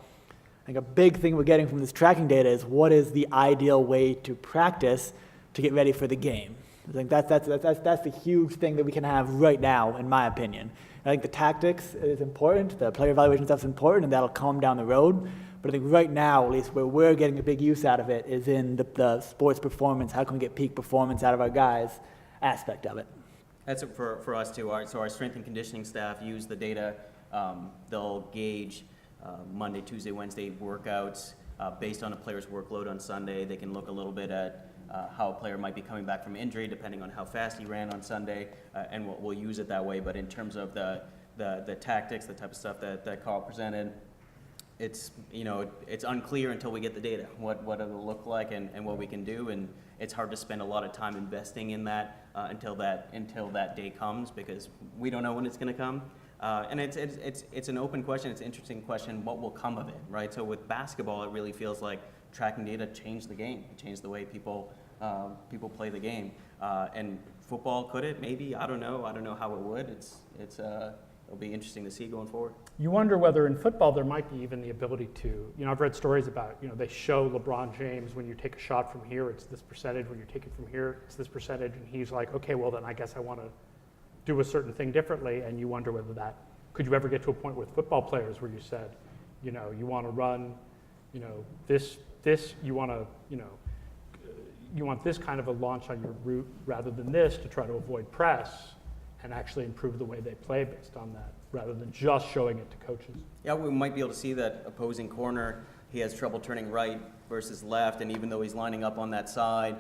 I think a big thing we're getting from this tracking data is what is the ideal way to practice to get ready for the game. I think that's the huge thing that we can have right now, in my opinion. I think the tactics is important, the player evaluation stuff is important, and that'll come down the road. But I think right now, at least where we're getting a big use out of it, is in the sports performance. How can we get peak performance out of our guys aspect of it? That's it for us too. So our strength and conditioning staff use the data. They'll gauge Monday, Tuesday, Wednesday workouts based on a player's workload on Sunday. They can look a little bit at how a player might be coming back from injury depending on how fast he ran on Sunday, and we'll use it that way. But in terms of the tactics, the type of stuff that Carl presented, it's unclear until we get the data, what it'll look like and what we can do, and it's hard to spend a lot of time investing in that until that day comes, because we don't know when it's going to come. And it's an open question. It's an interesting question. What will come of it, right? So with basketball, it really feels like tracking data changed the game. It changed the way people play the game. And football, could it? Maybe. I don't know. I don't know how it would. It'll be interesting to see going forward. You wonder whether in football there might be even the ability to, I've read stories about, they show LeBron James when you take a shot from here, it's this percentage. When you take it from here, it's this percentage. And he's like, okay, well then I guess I want to do a certain thing differently. And you wonder whether could you ever get to a point with football players where you said, you want to run, this, you want to, you want this kind of a launch on your route rather than this to try to avoid press and actually improve the way they play based on that, rather than just showing it to coaches. Yeah, we might be able to see that opposing corner, he has trouble turning right versus left, and even though he's lining up on that side,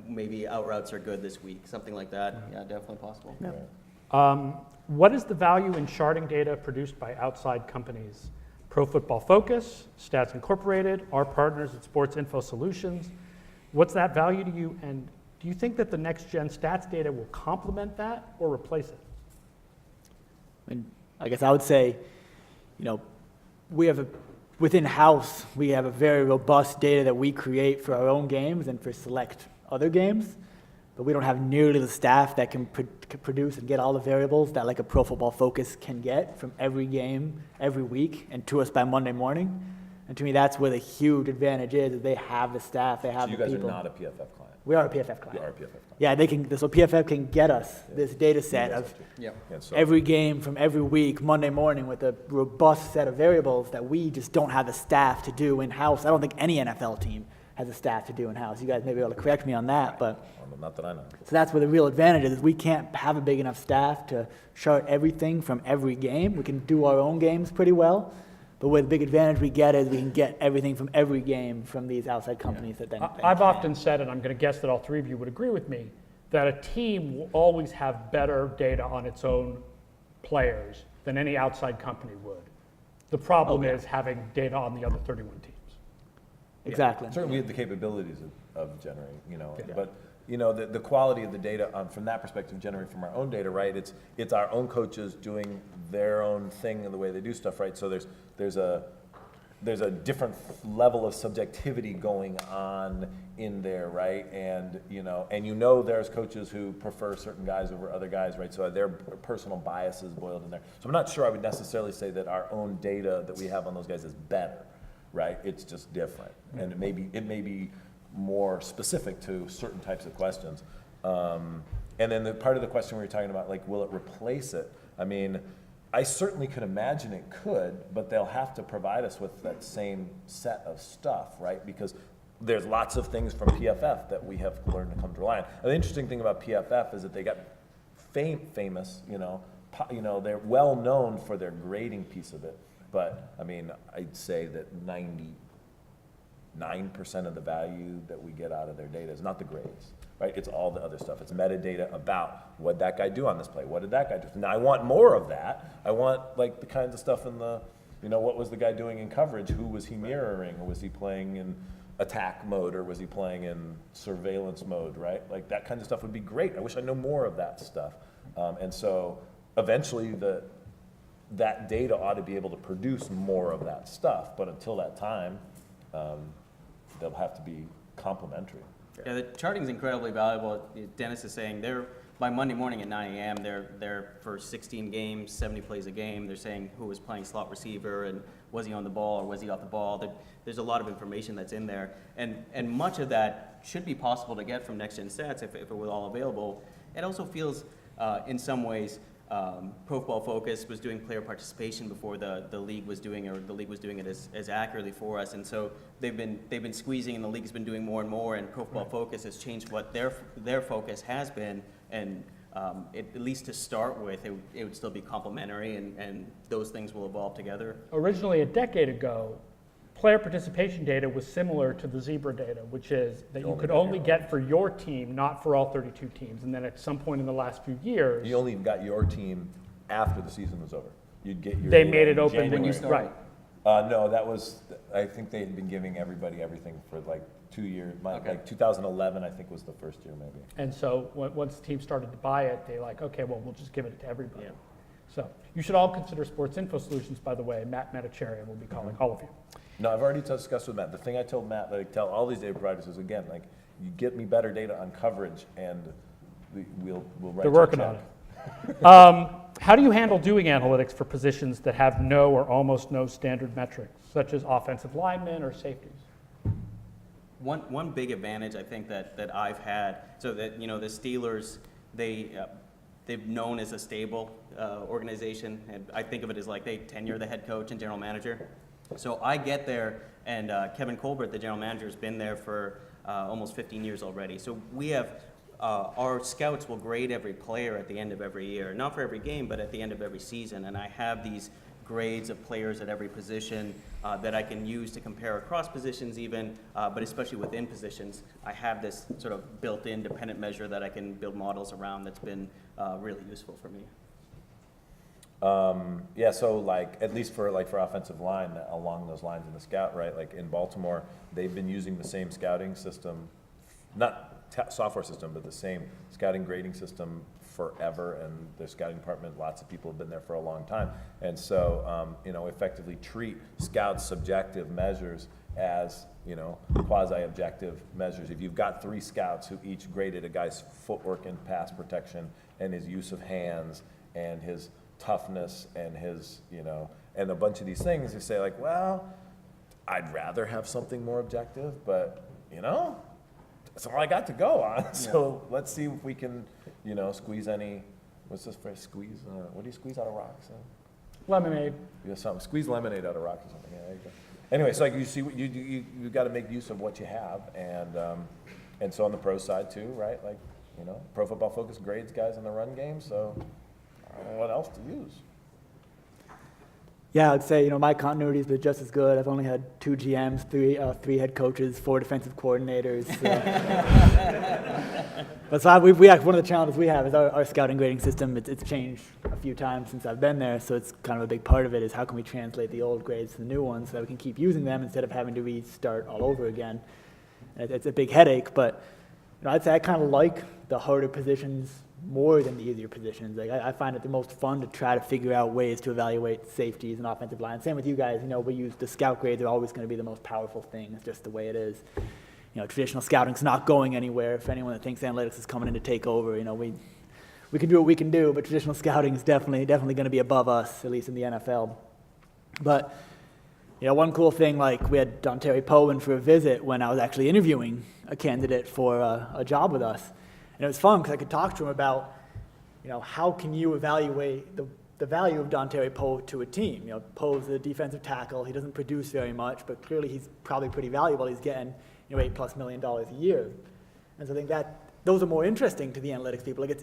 maybe out routes are good this week, something like that. Yeah, definitely possible. Yeah. What is the value in charting data produced by outside companies? Pro Football Focus, Stats Incorporated, our partners at Sports Info Solutions. What's that value to you, and do you think that the next-gen stats data will complement that or replace it? I guess I would say, within house, we have a very robust data that we create for our own games and for select other games, but we don't have nearly the staff that can produce and get all the variables that like a Pro Football Focus can get from every game, every week, and to us by Monday morning. And to me, that's where the huge advantage is they have the staff, they have So the you guys people. are not a PFF client? We are a PFF client. You are a PFF client? Yeah, so PFF can get us this data set of Yeah. And so- every game from every week, Monday morning, with a robust set of variables that we just don't have the staff to do in-house. I don't think any NFL team has a staff to do in-house. You guys may be able to correct me on that, but Well, not that I know. so that's where the real advantage is. We can't have a big enough staff to chart everything from every game. We can do our own games pretty well, but where the big advantage we get is we can get everything from every game from these outside companies that then. I've often said, and I'm going to guess that all three of you would agree with me, that a team will always have better data on its own players than any outside company would. The problem is having data on the other 31 teams. Exactly. Certainly we have the capabilities of generating, but the quality of the data from that perspective, generated from our own data, right? It's our own coaches doing their own thing and the way they do stuff, right? So there's a different level of subjectivity going on in there, right? And there's coaches who prefer certain guys over other guys, right? So their personal biases boiled in there. So I'm not sure I would necessarily say that our own data that we have on those guys is better, right? It's just different, and it may be more specific to certain types of questions. And then the part of the question we were talking about, like, will it replace it? I mean, I certainly could imagine it could, but they'll have to provide us with that same set of stuff, right? Because there's lots of things from PFF that we have learned to come to rely on. And the interesting thing about PFF is that they got famous, they're well known for their grading piece of it. But I mean, I'd say that 99% of the value that we get out of their data is not the grades, right? It's all the other stuff. It's metadata about what did that guy do on this play? What did that guy do? Now I want more of that. I want like the kinds of stuff in the, what was the guy doing in coverage? Who was he mirroring? Or was he playing in attack mode, or was he playing in surveillance mode, right? Like that kind of stuff would be great. I wish I knew more of that stuff. And so eventually that data ought to be able to produce more of that stuff. But until that time, they'll have to be complementary. Yeah, the charting is incredibly valuable. Dennis is saying by Monday morning at 9 a.m., they're for 16 games, 70 plays a game. They're saying who was playing slot receiver and was he on the ball or was he off the ball. There's a lot of information that's in there. And much of that should be possible to get from Next Gen Stats if it was all available. It also feels, in some ways, Pro Football Focus was doing player participation before the league was doing it, or the league was doing it as accurately for us, and so they've been squeezing, and the league's been doing more and more, and Pro Football Focus has changed what their focus has been, and at least to start with, it would still be complementary, and those things will evolve together. Originally, a decade ago, player participation data was similar to the Zebra data, which is that you could only get for your team, not for all 32 teams. And then at some point in the last few years, You only got your team after the season was over. You'd get your they data made it in open. January. Then you started. right. No, that was, I think they had been giving everybody everything for like 2 years. Like 2011, I think, was the first year maybe. And so once the team started to buy it, they like, okay, well, we'll just give it to everybody. Yeah. So you should all consider Sports Info Solutions, by the way. Matt Maticherian will be calling all of you. No, I've already discussed with Matt. The thing I told Matt, that I tell all these data providers is, again, like, you get me better data on coverage, and we'll write They're you a working on check. it. How do you handle doing analytics for positions that have no or almost no standard metrics, such as offensive linemen or safeties? One big advantage I think that I've had, so that, the Steelers, they've known as a stable organization, and I think of it as like they tenure the head coach and general manager. So I get there, and Kevin Colbert, the general manager, has been there for almost 15 years already. So we have, our scouts will grade every player at the end of every year, not for every game, but at the end of every season. And I have these grades of players at every position that I can use to compare across positions even, but especially within positions. I have this sort of built-in dependent measure that I can build models around that's been really useful for me. Yeah, so like, at least for offensive line, along those lines in the scout, right? Like in Baltimore, they've been using the same scouting system, not software system, but the same scouting grading system forever, and their scouting department, lots of people have been there for a long time. And so, effectively treat scouts' subjective measures as, quasi-objective measures. If you've got 3 scouts who each graded a guy's footwork and pass protection and his use of hands and his toughness and his, and a bunch of these things, you say like, well, I'd rather have something more objective, but, that's all I got to go on. So let's see if we can, squeeze any, what's this phrase, squeeze, what do you squeeze out of rocks? Lemonade. You something, squeeze lemonade out of rocks or something, yeah, there you go. Anyway, so like you see, you've got to make use of what you have, and so on the pro side too, right? Like, Pro Football Focus grades guys in the run game, so I don't know what else to use. Yeah, I'd say, my continuity's been just as good. I've only had 2 GMs, 3 head coaches, 4 defensive coordinators. But so one of the challenges we have is our scouting grading system. It's changed a few times since I've been there, so it's kind of a big part of it is how can we translate the old grades to the new ones so that we can keep using them instead of having to restart all over again. It's a big headache, but I'd say I kind of like the harder positions more than the easier positions. Like I find it the most fun to try to figure out ways to evaluate safeties and offensive line. Same with you guys. We use the scout grades are always going to be the most powerful thing. It's just the way it is. Traditional scouting's not going anywhere. If anyone that thinks analytics is coming in to take over, we can do what we can do, but traditional scouting is definitely going to be above us, at least in the NFL. But one cool thing, like we had Dontari Poe in for a visit when I was actually interviewing a candidate for a job with us. And it was fun because I could talk to him about, how can you evaluate the value of Dontari Poe to a team? Poe's a defensive tackle. He doesn't produce very much, but clearly he's probably pretty valuable. He's getting, $8+ million a year. And so I think that those are more interesting to the analytics people. Like it's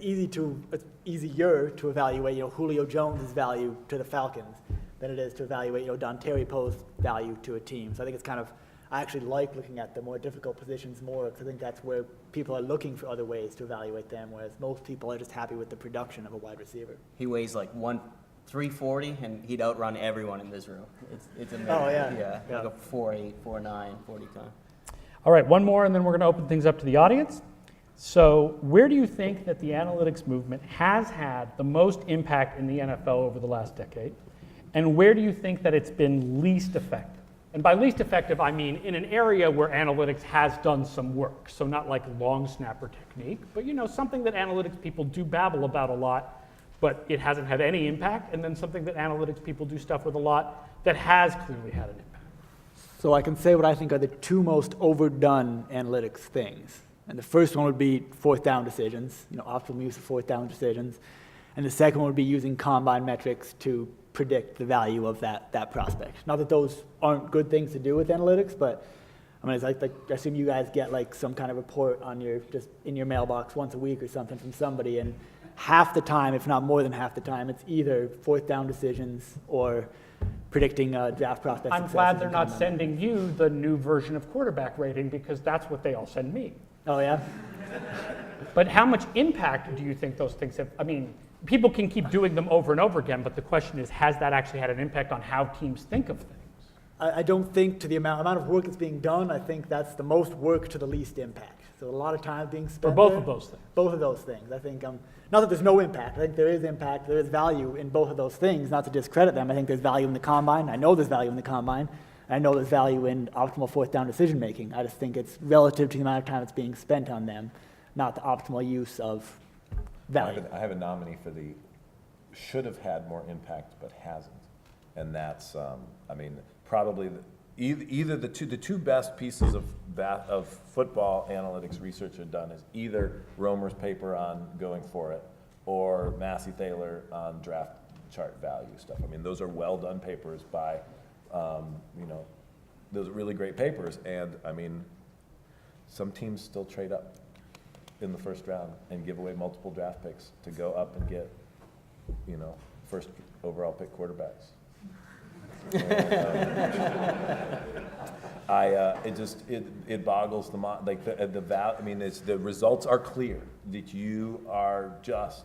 easier to evaluate, Julio Jones' value to the Falcons than it is to evaluate, Dontari Poe's value to a team. So I think it's kind of, I actually like looking at the more difficult positions more because I think that's where people are looking for other ways to evaluate them, whereas most people are just happy with the production of a wide receiver. He weighs like 340, and he'd outrun everyone in this room. It's amazing. Oh, yeah. Like a 4.8, 4.9, 40 ton. All right, one more, and then we're going to open things up to the audience. So where do you think that the analytics movement has had the most impact in the NFL over the last decade? And where do you think that it's been least effective? And by least effective, I mean in an area where analytics has done some work. So not like long snapper technique, but something that analytics people do babble about a lot, but it hasn't had any impact. And then something that analytics people do stuff with a lot that has clearly had an impact. So I can say what I think are the 2 most overdone analytics things. And the first one would be 4th down decisions, optimal use of 4th down decisions. And the second one would be using combine metrics to predict the value of that prospect. Not that those aren't good things to do with analytics, but it's like I assume you guys get like some kind of report on just in your mailbox once a week or something from somebody, and half the time, if not more than half the time, it's either 4th down decisions or predicting draft prospects. I'm glad they're not sending you the new version of quarterback rating because that's what they all send me. Oh yeah? But how much impact do you think those things have? People can keep doing them over and over again, but the question is, has that actually had an impact on how teams think of things? I don't think to the amount of work that's being done, I think that's the most work to the least impact. So a lot of time being spent For both there. of those things. Both of those things. I think, not that there's no impact. I think there is impact. There is value in both of those things. Not to discredit them. I think there's value in the combine. I know there's value in the combine. I know there's value in optimal fourth down decision making. I just think it's relative to the amount of time that's being spent on them, not the optimal use of value. I have a nominee for the should have had more impact but hasn't, and that's probably either the two best pieces of football analytics research have done is either Romer's paper on going for it or Massey Thaler on draft chart value stuff. I mean, those are well done papers by those are really great papers, and I mean, some teams still trade up in the first round and give away multiple draft picks to go up and get, first overall pick quarterbacks. It boggles the mind. Like the value. I mean, the results are clear that you are just.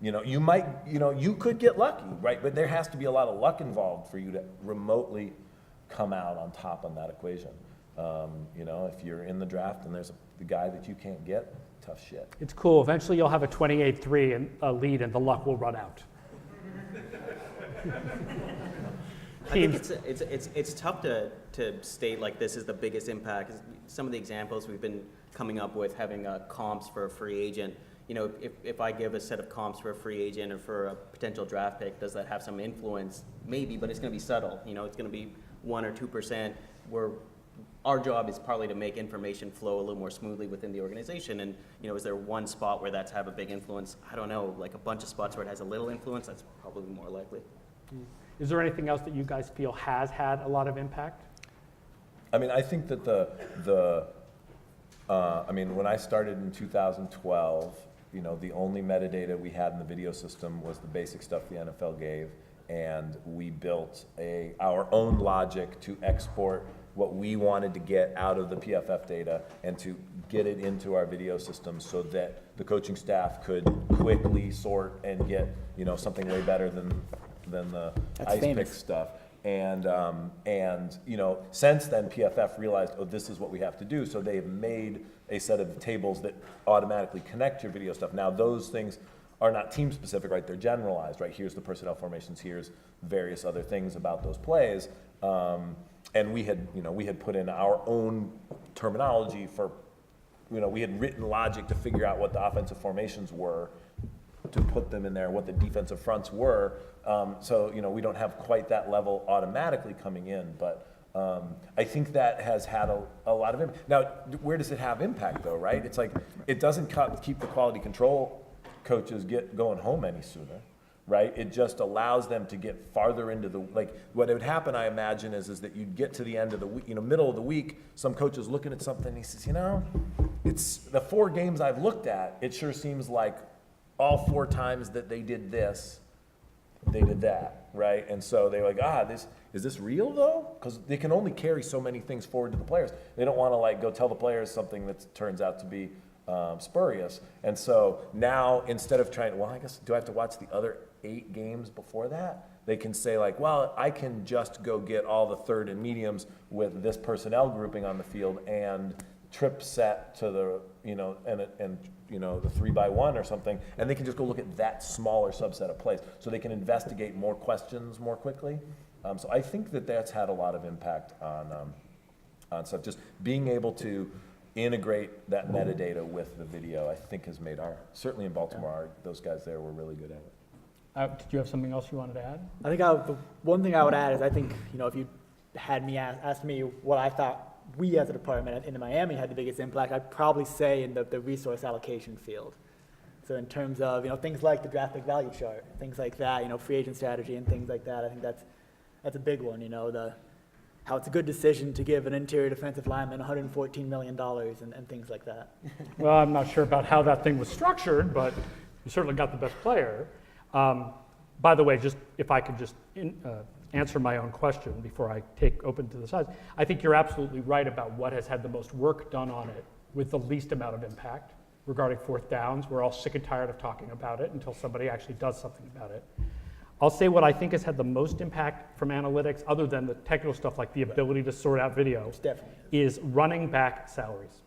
You could get lucky, right? But there has to be a lot of luck involved for you to remotely come out on top on that equation. If you're in the draft and there's the guy that you can't get, tough shit. It's cool. Eventually you'll have a 28-3 and a lead and the luck will run out. I think it's tough to state like this is the biggest impact. Some of the examples we've been coming up with having comps for a free agent. If I give a set of comps for a free agent or for a potential draft pick, does that have some influence? Maybe, but it's going to be subtle. It's going to be 1 or 2%. Where our job is probably to make information flow a little more smoothly within the organization. And is there one spot where that's have a big influence? I don't know. Like a bunch of spots where it has a little influence, that's probably more likely. Is there anything else that you guys feel has had a lot of impact? I mean, I think that when I started in 2012, the only metadata we had in the video system was the basic stuff the NFL gave, and we built our own logic to export what we wanted to get out of the PFF data and to get it into our video system so that the coaching staff could quickly sort and get something way better than the ice pick stuff. And since then PFF realized, this is what we have to do. So they've made a set of tables that automatically connect your video stuff. Now those things are not team specific, right? They're generalized, right? Here's the personnel formations, here's various other things about those plays. And we had put in our own terminology for, we had written logic to figure out what the offensive formations were, to put them in there, what the defensive fronts were. So we don't have quite that level automatically coming in, but I think that has had a lot of impact. Now, where does it have impact though, right? It's like, it doesn't keep the quality control coaches going home any sooner, right? It just allows them to get farther into what would happen, I imagine, is that you'd get to the end of the week, middle of the week, some coach is looking at something and he says, it's the 4 games I've looked at, it sure seems like all 4 times that they did this, they did that, right? And so they're like, is this real though? Because they can only carry so many things forward to the players. They don't want to go tell the players something that turns out to be spurious. And so now instead of trying, I guess, do I have to watch the other 8 games before that? They can say I can just go get all the third and mediums with this personnel grouping on the field and trip set to the, the 3x1 or something, and they can just go look at that smaller subset of plays. So they can investigate more questions more quickly. So I think that's had a lot of impact on stuff. Just being able to integrate that metadata with the video, I think has made certainly in Baltimore, those guys there were really good at it. Did you have something else you wanted to add? I think the one thing I would add is I think, if you had me ask me what I thought we as a department in Miami had the biggest impact, I'd probably say in the resource allocation field. So in terms of, things like the draft pick value chart, things like that, free agent strategy and things like that, I think that's a big one, how it's a good decision to give an interior defensive lineman $114 million and things like that. Well, I'm not sure about how that thing was structured, but you certainly got the best player. By the way, if I could just answer my own question before I open to the sides, I think you're absolutely right about what has had the most work done on it with the least amount of impact regarding 4th downs. We're all sick and tired of talking about it until somebody actually does something about it. I'll say what I think has had the most impact from analytics, other than the technical stuff like the ability to sort out video, Definitely. is running back salaries.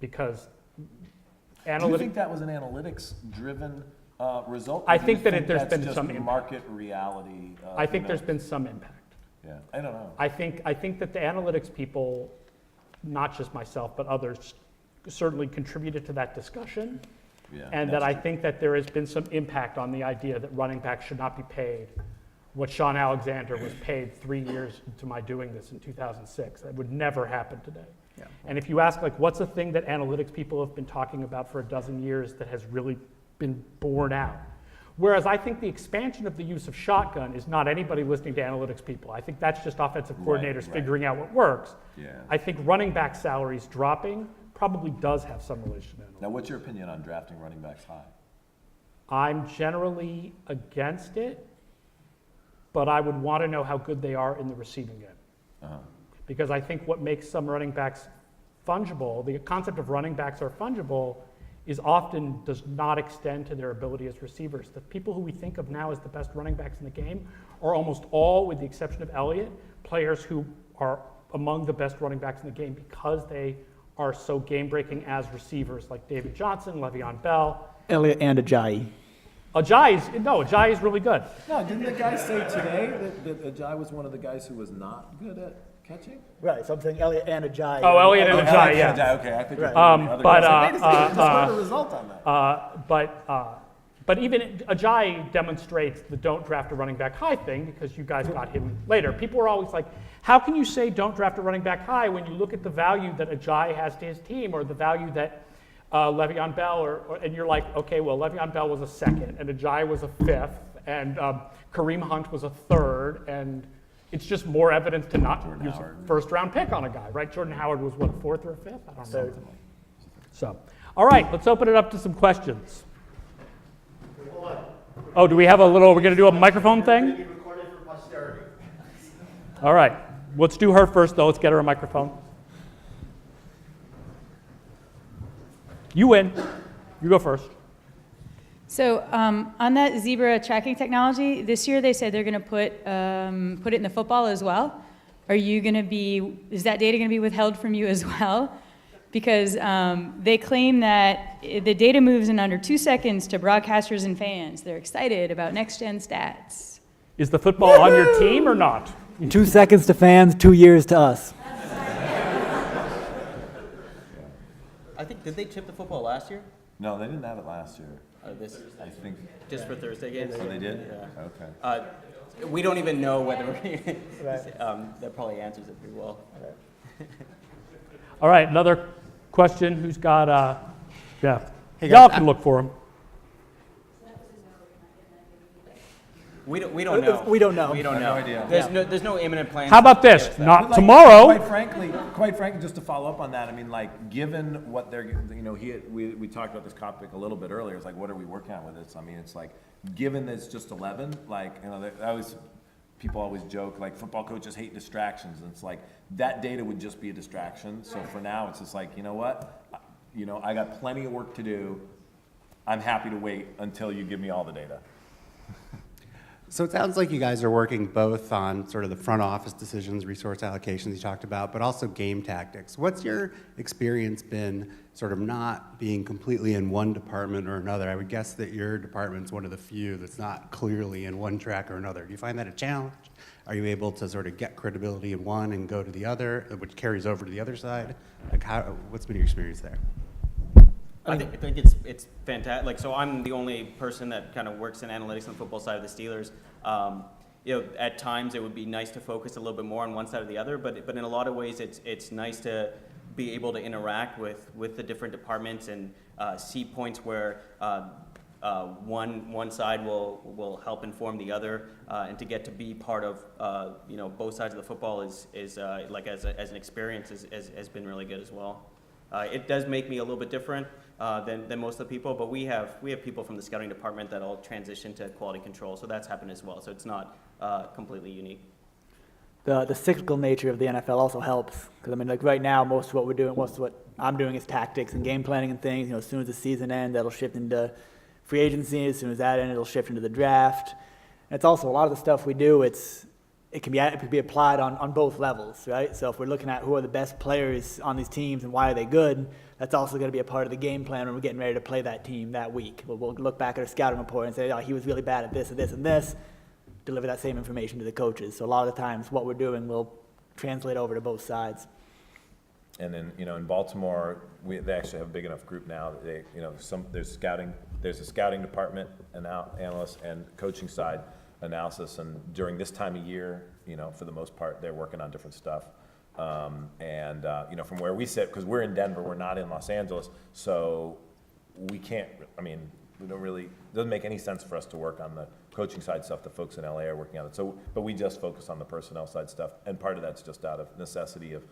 because Do you analytics. think that was an analytics-driven result? I or do think you that there's that's been just some impact. market reality. I think there's been some impact. Yeah, I don't know. I think that the analytics people, not just myself, but others, certainly contributed to that discussion. Yeah, And that that's I true. think that there has been some impact on the idea that running backs should not be paid what Sean Alexander was paid 3 years into my doing this in 2006. That would never happen today. Yeah. And if you ask, like, what's a thing that analytics people have been talking about for a dozen years that has really been borne out? Whereas I think the expansion of the use of shotgun is not anybody listening to analytics people. I think that's just offensive coordinators right. figuring out what works. Yeah. I think running back salaries dropping probably does have some relation to analytics. Now, what's your opinion on drafting running backs high? I'm generally against it, but I would want to know how good they are in the receiving end. Uh-huh. Because I think what makes some running backs fungible, the concept of running backs are fungible, is often does not extend to their ability as receivers. The people who we think of now as the best running backs in the game are almost all, with the exception of Elliott, players who are among the best running backs in the game because they are so game-breaking as receivers, like David Johnson, Le'Veon Bell. Elliott and Ajayi. Ajayi is really good. No, didn't the guy say today that Ajay was one of the guys who was not good at catching? Right, so I'm saying Elliott and Ajayi. Oh, Elliott and Ajayi, yeah. Ajay, okay, I think Right. the other but, guy said, wait a second, just heard uh, the result on that. But even Ajayi demonstrates the don't draft a running back high thing because you guys got him later. People are always like, how can you say don't draft a running back high when you look at the value that Ajayi has to his team or the value that Le'Veon Bell, and you're like, okay, well, Le'Veon Bell was a second, and Ajayi was a fifth, and Kareem Hunt was a third, and it's just more evidence to not Jordan use Howard. a first-round pick on a guy, right? Jordan Howard was, what, a fourth or a fifth? I don't know. So, all right, let's open it up to some questions. Oh, do we have we're going to do a microphone thing? Be recorded for posterity. All right, let's do her first, though. Let's get her a microphone. You win. You go first. So on that zebra tracking technology, this year they said they're going to put it in the football as well. Is that data going to be withheld from you as well? Because they claim that the data moves in under 2 seconds to broadcasters and fans. They're excited about next-gen stats. Is the football on your team or not? 2 seconds to fans, 2 years to us. I think, did they chip the football last year? No, they didn't have it last year. This I think, just for Thursday games? oh, they did? Yeah. Okay. We don't even know whether that probably answers it pretty well. All right, another question. Who's got, yeah. Hey, Y'all guys, can look for him. We don't know. We don't know. We don't I know. have no idea. There's no imminent plans. How about this? But, Not like, tomorrow. Quite frankly, just to follow up on that, I mean, like, given what they're, we talked about this topic a little bit earlier. It's like, what are we working on with this? I mean, it's like, given that it's just 11, like, people always joke, like, football coaches hate distractions. And it's like, that data would just be a distraction. So for now, it's just like, you know what? I got plenty of work to do. I'm happy to wait until you give me all the data. So it sounds like you guys are working both on sort of the front office decisions, resource allocations you talked about, but also game tactics. What's your experience been sort of not being completely in one department or another? I would guess that your department's one of the few that's not clearly in one track or another. Do you find that a challenge? Are you able to sort of get credibility in one and go to the other, which carries over to the other side? Like, what's been your experience there? I think it's fantastic. Like, so I'm the only person that kind of works in analytics on the football side of the Steelers. At times it would be nice to focus a little bit more on one side or the other, but in a lot of ways it's nice to be able to interact with the different departments and see points where one side will help inform the other, and to get to be part of both sides of the football is like as an experience has been really good as well. It does make me a little bit different than most of the people, but we have people from the scouting department that all transition to quality control, so that's happened as well. So it's not completely unique. The cyclical nature of the NFL also helps, because I mean, like right now, most of what I'm doing is tactics and game planning and things. As soon as the season ends, that'll shift into free agency. As soon as that ends, it'll shift into the draft. And it's also a lot of the stuff we do. It's it could be applied on both levels, right? So if we're looking at who are the best players on these teams and why are they good, that's also going to be a part of the game plan when we're getting ready to play that team that week. We'll look back at our scouting report and say, oh, he was really bad at this and this and this, deliver that same information to the coaches. So a lot of the times what we're doing will translate over to both sides. And then, in Baltimore, they actually have a big enough group now that they, there's a scouting department, analysts, and coaching side analysis. And during this time of year, for the most part, they're working on different stuff. From where we sit, because we're in Denver, we're not in Los Angeles, so we can't, we don't really, it doesn't make any sense for us to work on the coaching side stuff. The folks in LA are working on it. So, but we just focus on the personnel side stuff. And part of that's just out of necessity of,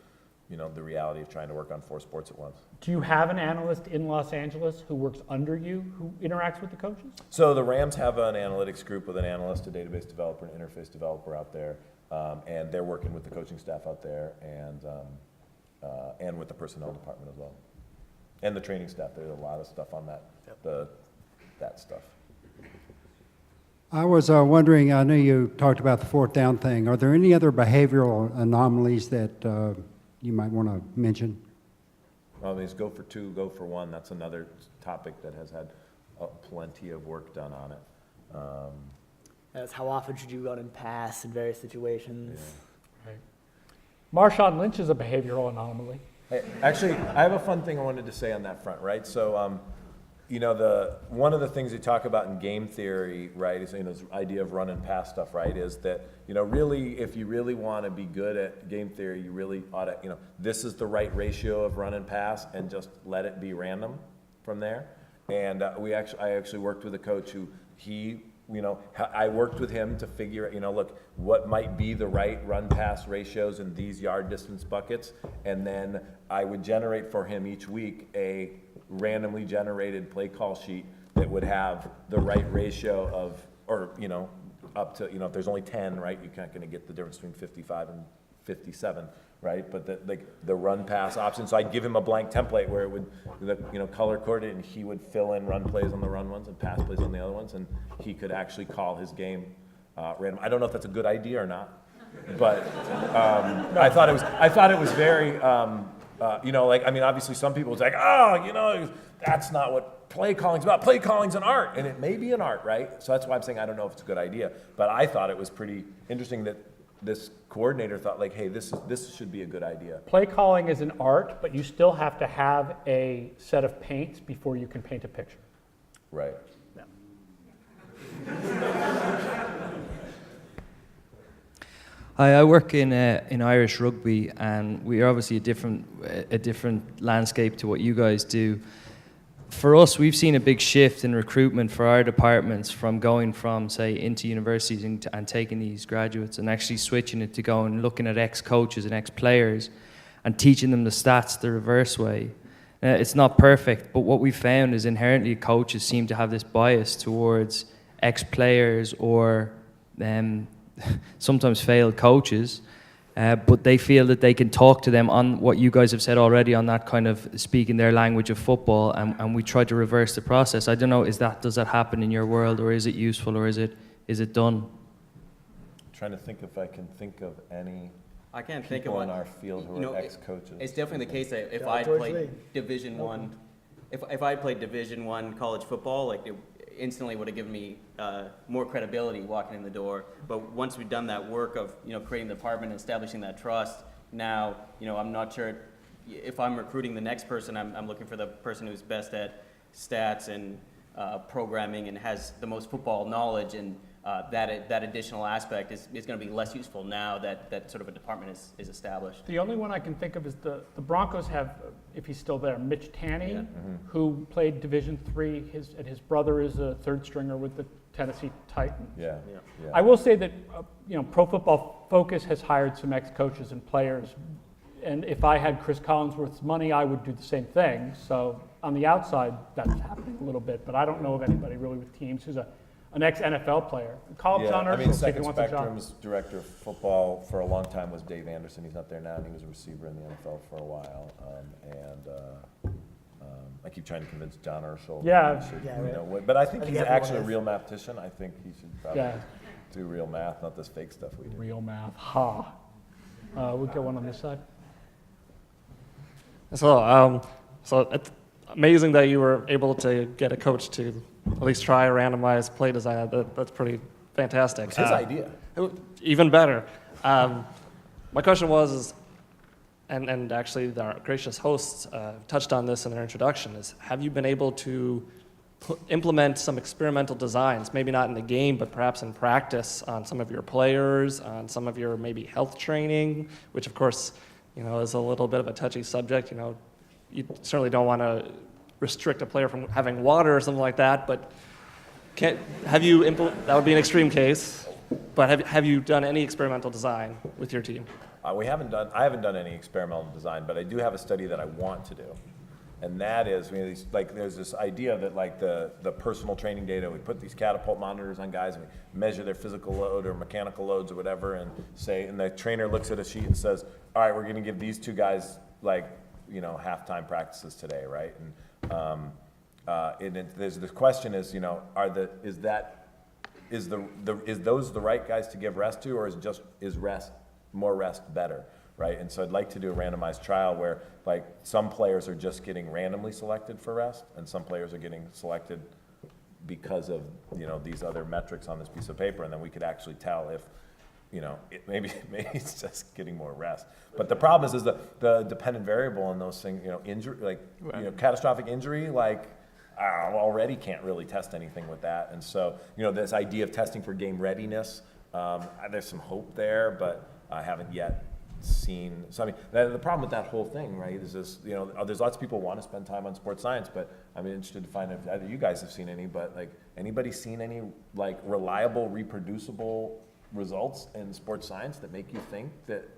the reality of trying to work on 4 sports at once. Do you have an analyst in Los Angeles who works under you, who interacts with the coaches? So the Rams have an analytics group with an analyst, a database developer, an interface developer out there, and they're working with the coaching staff out there and with the personnel department as well, and the training staff. There's a lot of stuff on that, that stuff. I was wondering, I know you talked about the 4th down thing. Are there any other behavioral anomalies that you might want to mention? Well, it's go for 2, go for 1. That's another topic that has had plenty of work done on it. That's how often should you run and pass in various situations. Right. Marshawn Lynch is a behavioral anomaly. Hey, actually, I have a fun thing I wanted to say on that front, right? So, one of the things you talk about in game theory, right, is this idea of run and pass stuff, right, is that really, if you really want to be good at game theory, you really ought to, this is the right ratio of run and pass, and just let it be random from there. And I actually worked with a coach who I worked with him to figure, look, what might be the right run-pass ratios in these yard distance buckets, and then I would generate for him each week a randomly generated play call sheet that would have the right ratio of, or, up to, if there's only 10, right, you're not going to get the difference between 55 and 57, right? But the run-pass option, so I'd give him a blank template where it would, color-coded, and he would fill in run plays on the run ones and pass plays on the other ones, and he could actually call his game random. I don't know if that's a good idea or not, but I thought it was very, obviously some people was like, that's not what play calling's about. Play calling's an art, and it may be an art, right? So that's why I'm saying I don't know if it's a good idea, but I thought it was pretty interesting that this coordinator thought, like, hey, this should be a good idea. Play calling is an art, but you still have to have a set of paints before you can paint a picture. Right. Hi, I work in Irish rugby, and we are obviously a different landscape to what you guys do. For us, we've seen a big shift in recruitment for our departments from going from, say, into universities and taking these graduates and actually switching it to going looking at ex-coaches and ex-players and teaching them the stats the reverse way. It's not perfect, but what we found is inherently coaches seem to have this bias towards ex-players or sometimes failed coaches, but they feel that they can talk to them on what you guys have said already on that kind of speaking their language of football, and we try to reverse the process. I don't know, does that happen in your world, or is it useful, or is it done? I'm trying to think if I can think of any I can't think of people one. in our field who are ex-coaches. It's definitely the case that if I played Division I, if I played Division I college football, like it instantly would have given me more credibility walking in the door. But once we've done that work of creating the department and establishing that trust, now I'm not sure if I'm recruiting the next person. I'm looking for the person who's best at stats and programming and has the most football knowledge, and that additional aspect is going to be less useful now that sort of a department is established. The only one I can think of is the Broncos have, if he's still there, Mitch Tanny, Yeah. who played Division III, and his brother is a third stringer with the Tennessee Titans. Yeah. I will say that Pro Football Focus has hired some ex-coaches and players, and if I had Chris Collinsworth's money, I would do the same thing. So on the outside, that's happening a little bit, but I don't know of anybody really with teams who's an ex-NFL player. Call up John Urschel, see if he Second wants a job. Spectrum's director of football for a long time was Dave Anderson. He's not there now, and he was a receiver in the NFL for a while. I keep trying to convince John Urschel. Yeah. But I think he's actually a real mathematician. I think he should probably. Yeah. Do real math, not this fake stuff we do. Real math. Ha. We'll get one on this side. So it's amazing that you were able to get a coach to at least try a randomized play design. That's pretty fantastic. It's his idea. Even better. My question was, and actually our gracious hosts touched on this in their introduction, is have you been able to implement some experimental designs, maybe not in the game, but perhaps in practice on some of your players, on some of your maybe health training, which of course, is a little bit of a touchy subject. You certainly don't want to restrict a player from having water or something like that, but that would be an extreme case, but have you done any experimental design with your team? I haven't done any experimental design, but I do have a study that I want to do. And that is, there's this idea that the personal training data, we put these catapult monitors on guys and we measure their physical load or mechanical loads or whatever and the trainer looks at a sheet and says, all right, we're gonna give these two guys halftime practices today, right? And there's the question is, is those the right guys to give rest to, or is more rest better? Right, and so I'd like to do a randomized trial where some players are just getting randomly selected for rest, and some players are getting selected because of these other metrics on this piece of paper, and then we could actually tell if maybe it's just getting more rest. But the problem is the dependent variable in those things, injury, catastrophic injury, already can't really test anything with that, and so this idea of testing for game readiness, there's some hope there, but I haven't yet seen. So I mean, the problem with that whole thing, right, is this, there's lots of people who want to spend time on sports science, but I'm interested to find if either you guys have seen any, but anybody seen any reliable, reproducible results in sports science that make you think that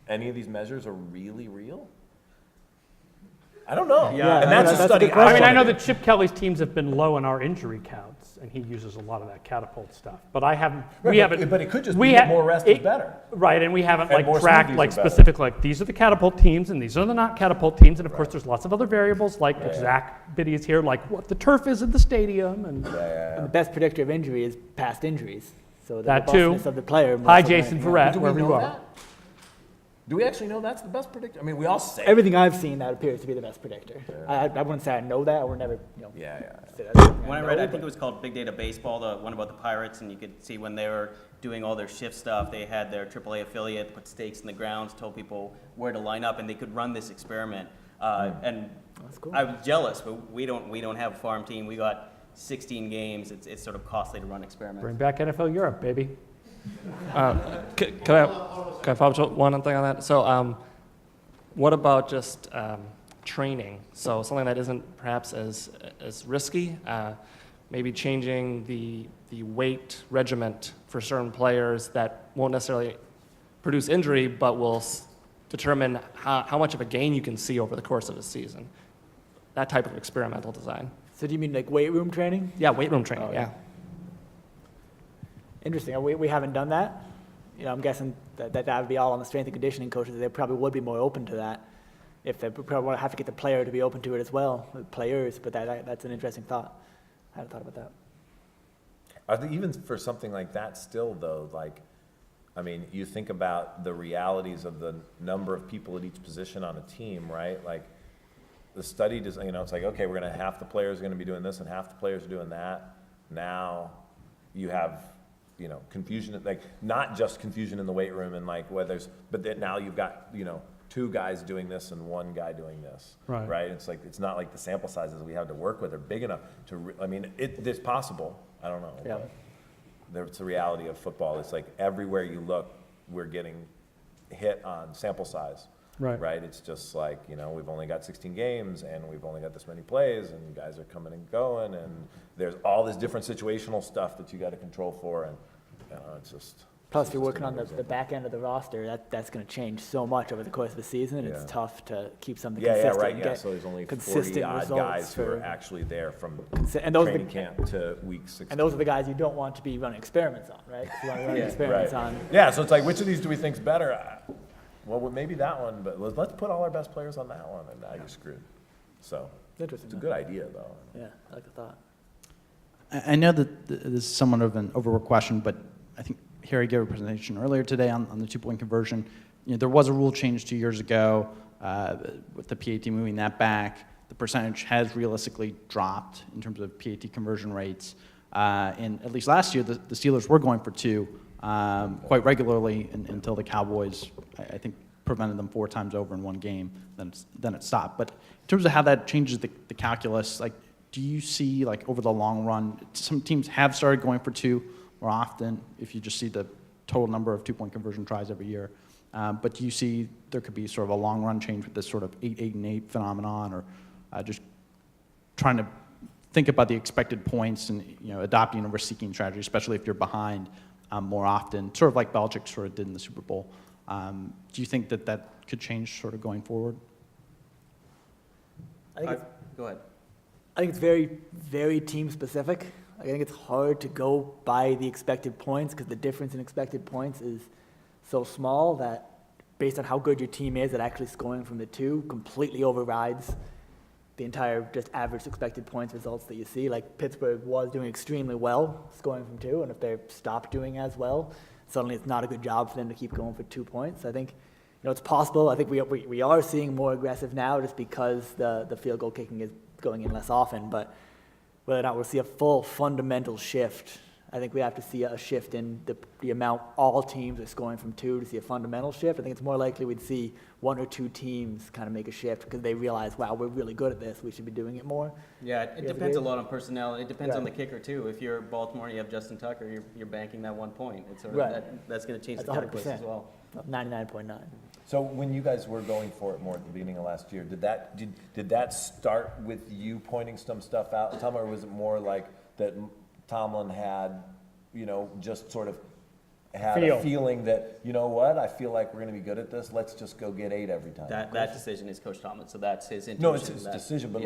any of these measures are really real? I don't know. Yeah, and that's a study. I know that Chip Kelly's teams have been low in our injury counts, and he uses a lot of that catapult stuff. But I haven't. We haven't. But it could just be that more rest is better. Right, and we haven't And more tracked smoothies are specific these are the catapult teams and these are the not catapult teams, and of course there's lots of other variables Zach Biddy is here, what the turf is at the stadium, and And the best predictor of injury is past injuries. So the That too. robustness of the player. more hi so than Jason anything Verrett, else. Do we wherever you know are. that? Do we actually know that's the best predictor? I mean, we all say it. Everything I've seen, that appears to be the best predictor. I wouldn't say I know that. I would never, say that. When I read, I think it was called Big Data Baseball, the one about the Pirates, and you could see when they were doing all their shift stuff, they had their AAA affiliate put stakes in the grounds, told people where to line up, and they could run this experiment. And That's cool. I was jealous, but we don't have a farm team. We got 16 games. It's sort of costly to run experiments. Bring back NFL Europe, baby. Can I follow up one thing on that? So, what about just training? So something that isn't perhaps as risky, maybe changing the weight regiment for certain players that won't necessarily produce injury, but will determine how much of a gain you can see over the course of a season. That type of experimental design. So do you mean weight room training? Yeah, weight room training, Oh, yeah. Interesting. We haven't done that. I'm guessing that would be all on the strength and conditioning coaches. They probably would be more open to that. If they probably have to get the player to be open to it as well, the players. But that's an interesting thought. I hadn't thought about that. I think even for something like that, still though, you think about the realities of the number of people at each position on a team, right? The study does, it's okay, we're gonna half the players are gonna be doing this and half the players are doing that. Now you have, confusion, not just confusion in the weight room and but then now you've got, two guys doing this and one guy doing this, Right. It's not like the sample sizes we have to work with are big enough to, it's possible, I don't know. Yeah. But it's the reality of football. It's everywhere you look, we're getting hit on sample size. Right. It's just we've only got 16 games and we've only got this many plays and guys are coming and going and there's all this different situational stuff that you got to control for and it's just. Plus, if you're working on the back end of the roster, that's going to change so much over the course of the season, and it's tough to keep something consistent. Right. and Yeah, get so there's only consistent 40 odd results guys who for- are actually there from and those are training the- camp to week 16. And those are the guys you don't want to be running experiments on, right? You want to run experiments on. Yeah, so it's which of these do we think's better? Well, maybe that one, but let's put all our best players on that one, and now you're screwed. So Interesting. it's a good idea, though. Yeah, I like the thought. I know that this is somewhat of an overworked question, but I think Harry gave a presentation earlier today on the 2-point conversion. There was a rule change 2 years ago with the PAT moving that back. The percentage has realistically dropped in terms of PAT conversion rates. And at least last year, the Steelers were going for 2 quite regularly until the Cowboys, I think, prevented them 4 times over in one game. Then it stopped. But in terms of how that changes the calculus, like, do you see, like, over the long run, some teams have started going for 2 more often if you just see the total number of 2-point conversion tries every year. But do you see there could be sort of a long run change with this sort of 8, 8, and 8 phenomenon, or just trying to think about the expected points and adopting a risk-seeking strategy, especially if you're behind more often, sort of like Belichick sort of did in the Super Bowl. Do you think that could change sort of going forward? Go ahead. I think it's very, very team specific. I think it's hard to go by the expected points because the difference in expected points is so small that based on how good your team is at actually scoring from the 2 completely overrides the entire just average expected points results that you see. Like Pittsburgh was doing extremely well scoring from 2, and if they stopped doing as well, suddenly it's not a good job for them to keep going for 2 points. I think it's possible. I think we are seeing more aggressive now just because the field goal kicking is going in less often, but whether or not we'll see a full fundamental shift, I think we have to see a shift in the amount all teams are scoring from 2 to see a fundamental shift. I think it's more likely we'd see 1 or 2 teams kind of make a shift because they realize, wow, we're really good at this. We should be doing it more. Yeah, it depends a lot on personnel. It depends on the kicker too. If you're Baltimore and you have Justin Tucker, you're banking that 1 point. It's sort of that's going to change the calculus as well. 99.9. So when you guys were going for it more at the beginning of last year, did that start with you pointing some stuff out, Tom, or was it more like that Tomlin had, just sort of had a feeling that, I feel like we're going to be good at this. Let's just go get 8 every time. That decision is Coach Tomlin, so that's his intuition. No, it's his decision, but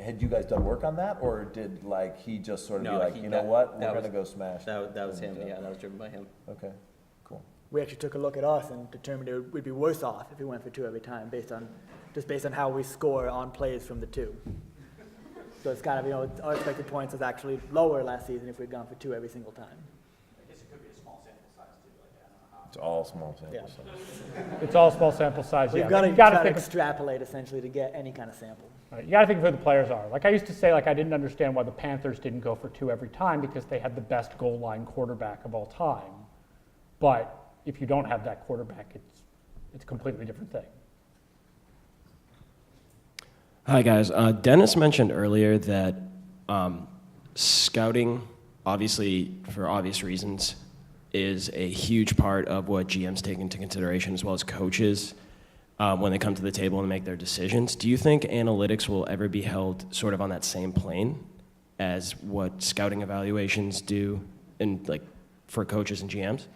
had you guys done work on that, or did he just sort of be like, we're going to go smash? That was him. Yeah, that was driven by him. Okay, cool. We actually took a look at us and determined we'd be worse off if we went for 2 every time based on how we score on plays from the 2. So it's kind of, our expected points was actually lower last season if we'd gone for 2 every single time. I guess it could be a small sample size too. I don't know. It's all small sample size. It's all small sample size. We've got to try to extrapolate essentially to get any kind of sample. Right, you got to think of who the players are. Like I used to say, I didn't understand why the Panthers didn't go for 2 every time because they had the best goal line quarterback of all time. But if you don't have that quarterback, it's a completely different thing. Hi, guys. Dennis mentioned earlier that scouting, obviously, for obvious reasons, is a huge part of what GMs take into consideration, as well as coaches, when they come to the table and make their decisions. Do you think analytics will ever be held sort of on that same plane as what scouting evaluations do for coaches and GMs?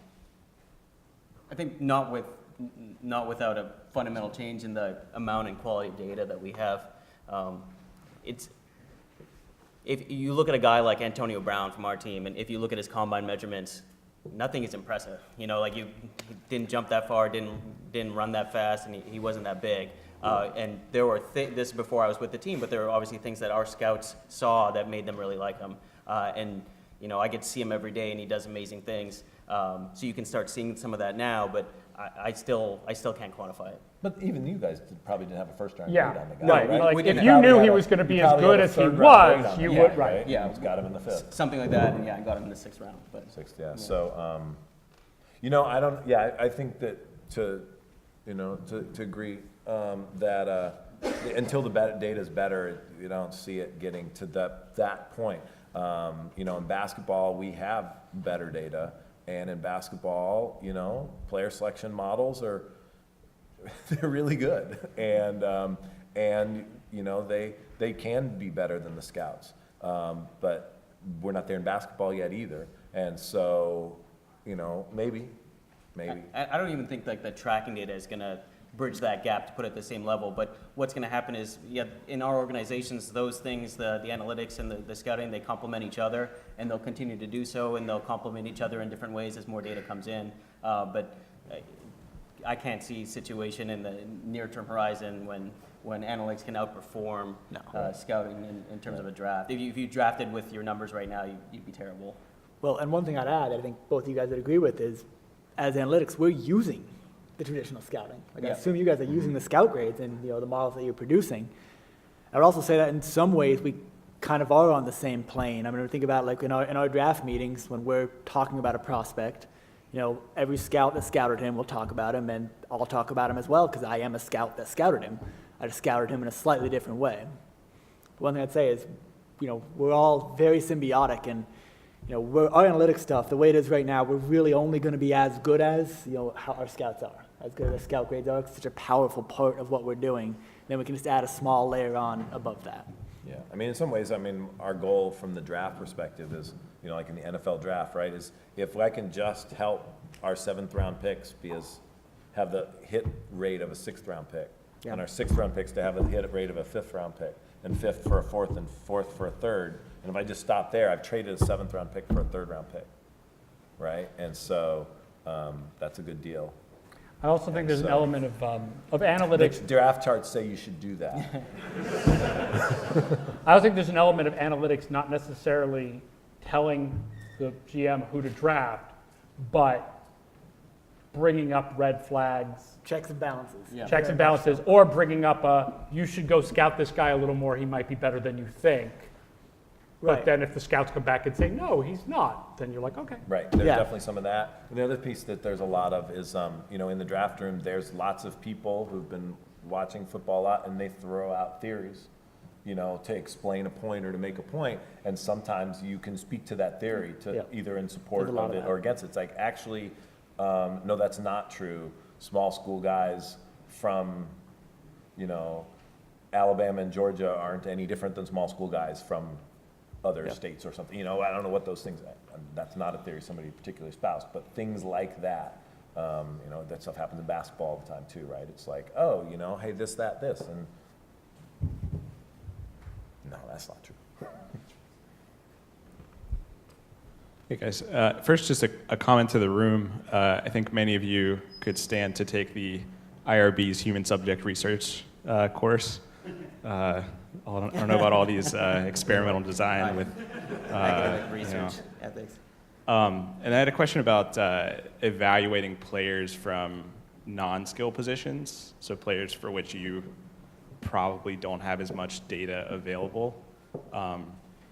I think not without a fundamental change in the amount and quality of data that we have. If you look at a guy like Antonio Brown from our team, and if you look at his combine measurements, nothing is impressive. He didn't jump that far, didn't run that fast, and he wasn't that big. And there were this is before I was with the team, but there were obviously things that our scouts saw that made them really like him. And I get to see him every day, and he does amazing things. So you can start seeing some of that now, but I still can't quantify it. But even you guys probably didn't have a first-round Yeah, grade on the guy, right? Like if you knew he was going to be as good as he was, you would, right? Yeah, got him in the 5th. Something like that, and I got him in the 6th round. But 6th, yeah. So, I don't. Yeah, I think that to agree that until the data is better, you don't see it getting to that point. In basketball, we have better data. And in basketball, player selection models they're really good, and they can be better than the scouts, but we're not there in basketball yet either, and so maybe. I don't even think the tracking data is going to bridge that gap to put it at the same level. But what's going to happen is, in our organizations, those things, the analytics and the scouting, they complement each other, and they'll continue to do so, and they'll complement each other in different ways as more data comes in. But I can't see a situation in the near-term horizon when analytics can outperform scouting in terms of a draft. If you drafted with your numbers right now, you'd be terrible. Well, and one thing I'd add that I think both of you guys would agree with is, as analytics, we're using the traditional scouting. Like I assume you guys are using the scout grades and the models that you're producing. I would also say that in some ways we kind of are on the same plane. I mean, think about like in our draft meetings when we're talking about a prospect. Every scout that scouted him will talk about him, and I'll talk about him as well because I am a scout that scouted him. I just scouted him in a slightly different way. One thing I'd say is, we're all very symbiotic, and our analytics stuff, the way it is right now, we're really only going to be as good as how our scouts are, as good as scout grades are. It's such a powerful part of what we're doing. Then we can just add a small layer on above that. Yeah, I mean, in some ways, our goal from the draft perspective is, like in the NFL draft, right, is if I can just help our 7th round picks have the hit rate of a 6th round pick, and our 6th round picks to have a hit rate of a 5th round pick, and 5th for a 4th and 4th for a 3rd, and if I just stop there, I've traded a 7th round pick for a 3rd round pick, right? And so that's a good deal. I also think there's an element of analytics. The draft charts say you should do that. I also think there's an element of analytics not necessarily telling the GM who to draft, but bringing up red flags. Checks and balances. Checks and balances, or bringing up you should go scout this guy a little more, he might be better than you think. But then if the scouts come back and say, no, he's not, then you're like, okay. Right, there's definitely some of that. And the other piece that there's a lot of is, in the draft room, there's lots of people who've been watching football a lot, and they throw out theories, to explain a point or to make a point. And sometimes you can speak to that theory to either in support of it or against it. It's like, actually, no, that's not true. Small school guys from, Alabama and Georgia aren't any different than small school guys from other states or something. I don't know what those things are. That's not a theory somebody particularly espoused, but things like that, that stuff happens in basketball all the time too, right? It's like, hey, this, that, this, and no, that's not true. Hey guys, first just a comment to the room. I think many of you could stand to take the IRB's Human Subject Research course. I don't know about all these experimental design with academic research, ethics. And I had a question about evaluating players from non-skill positions, so players for which you probably don't have as much data available.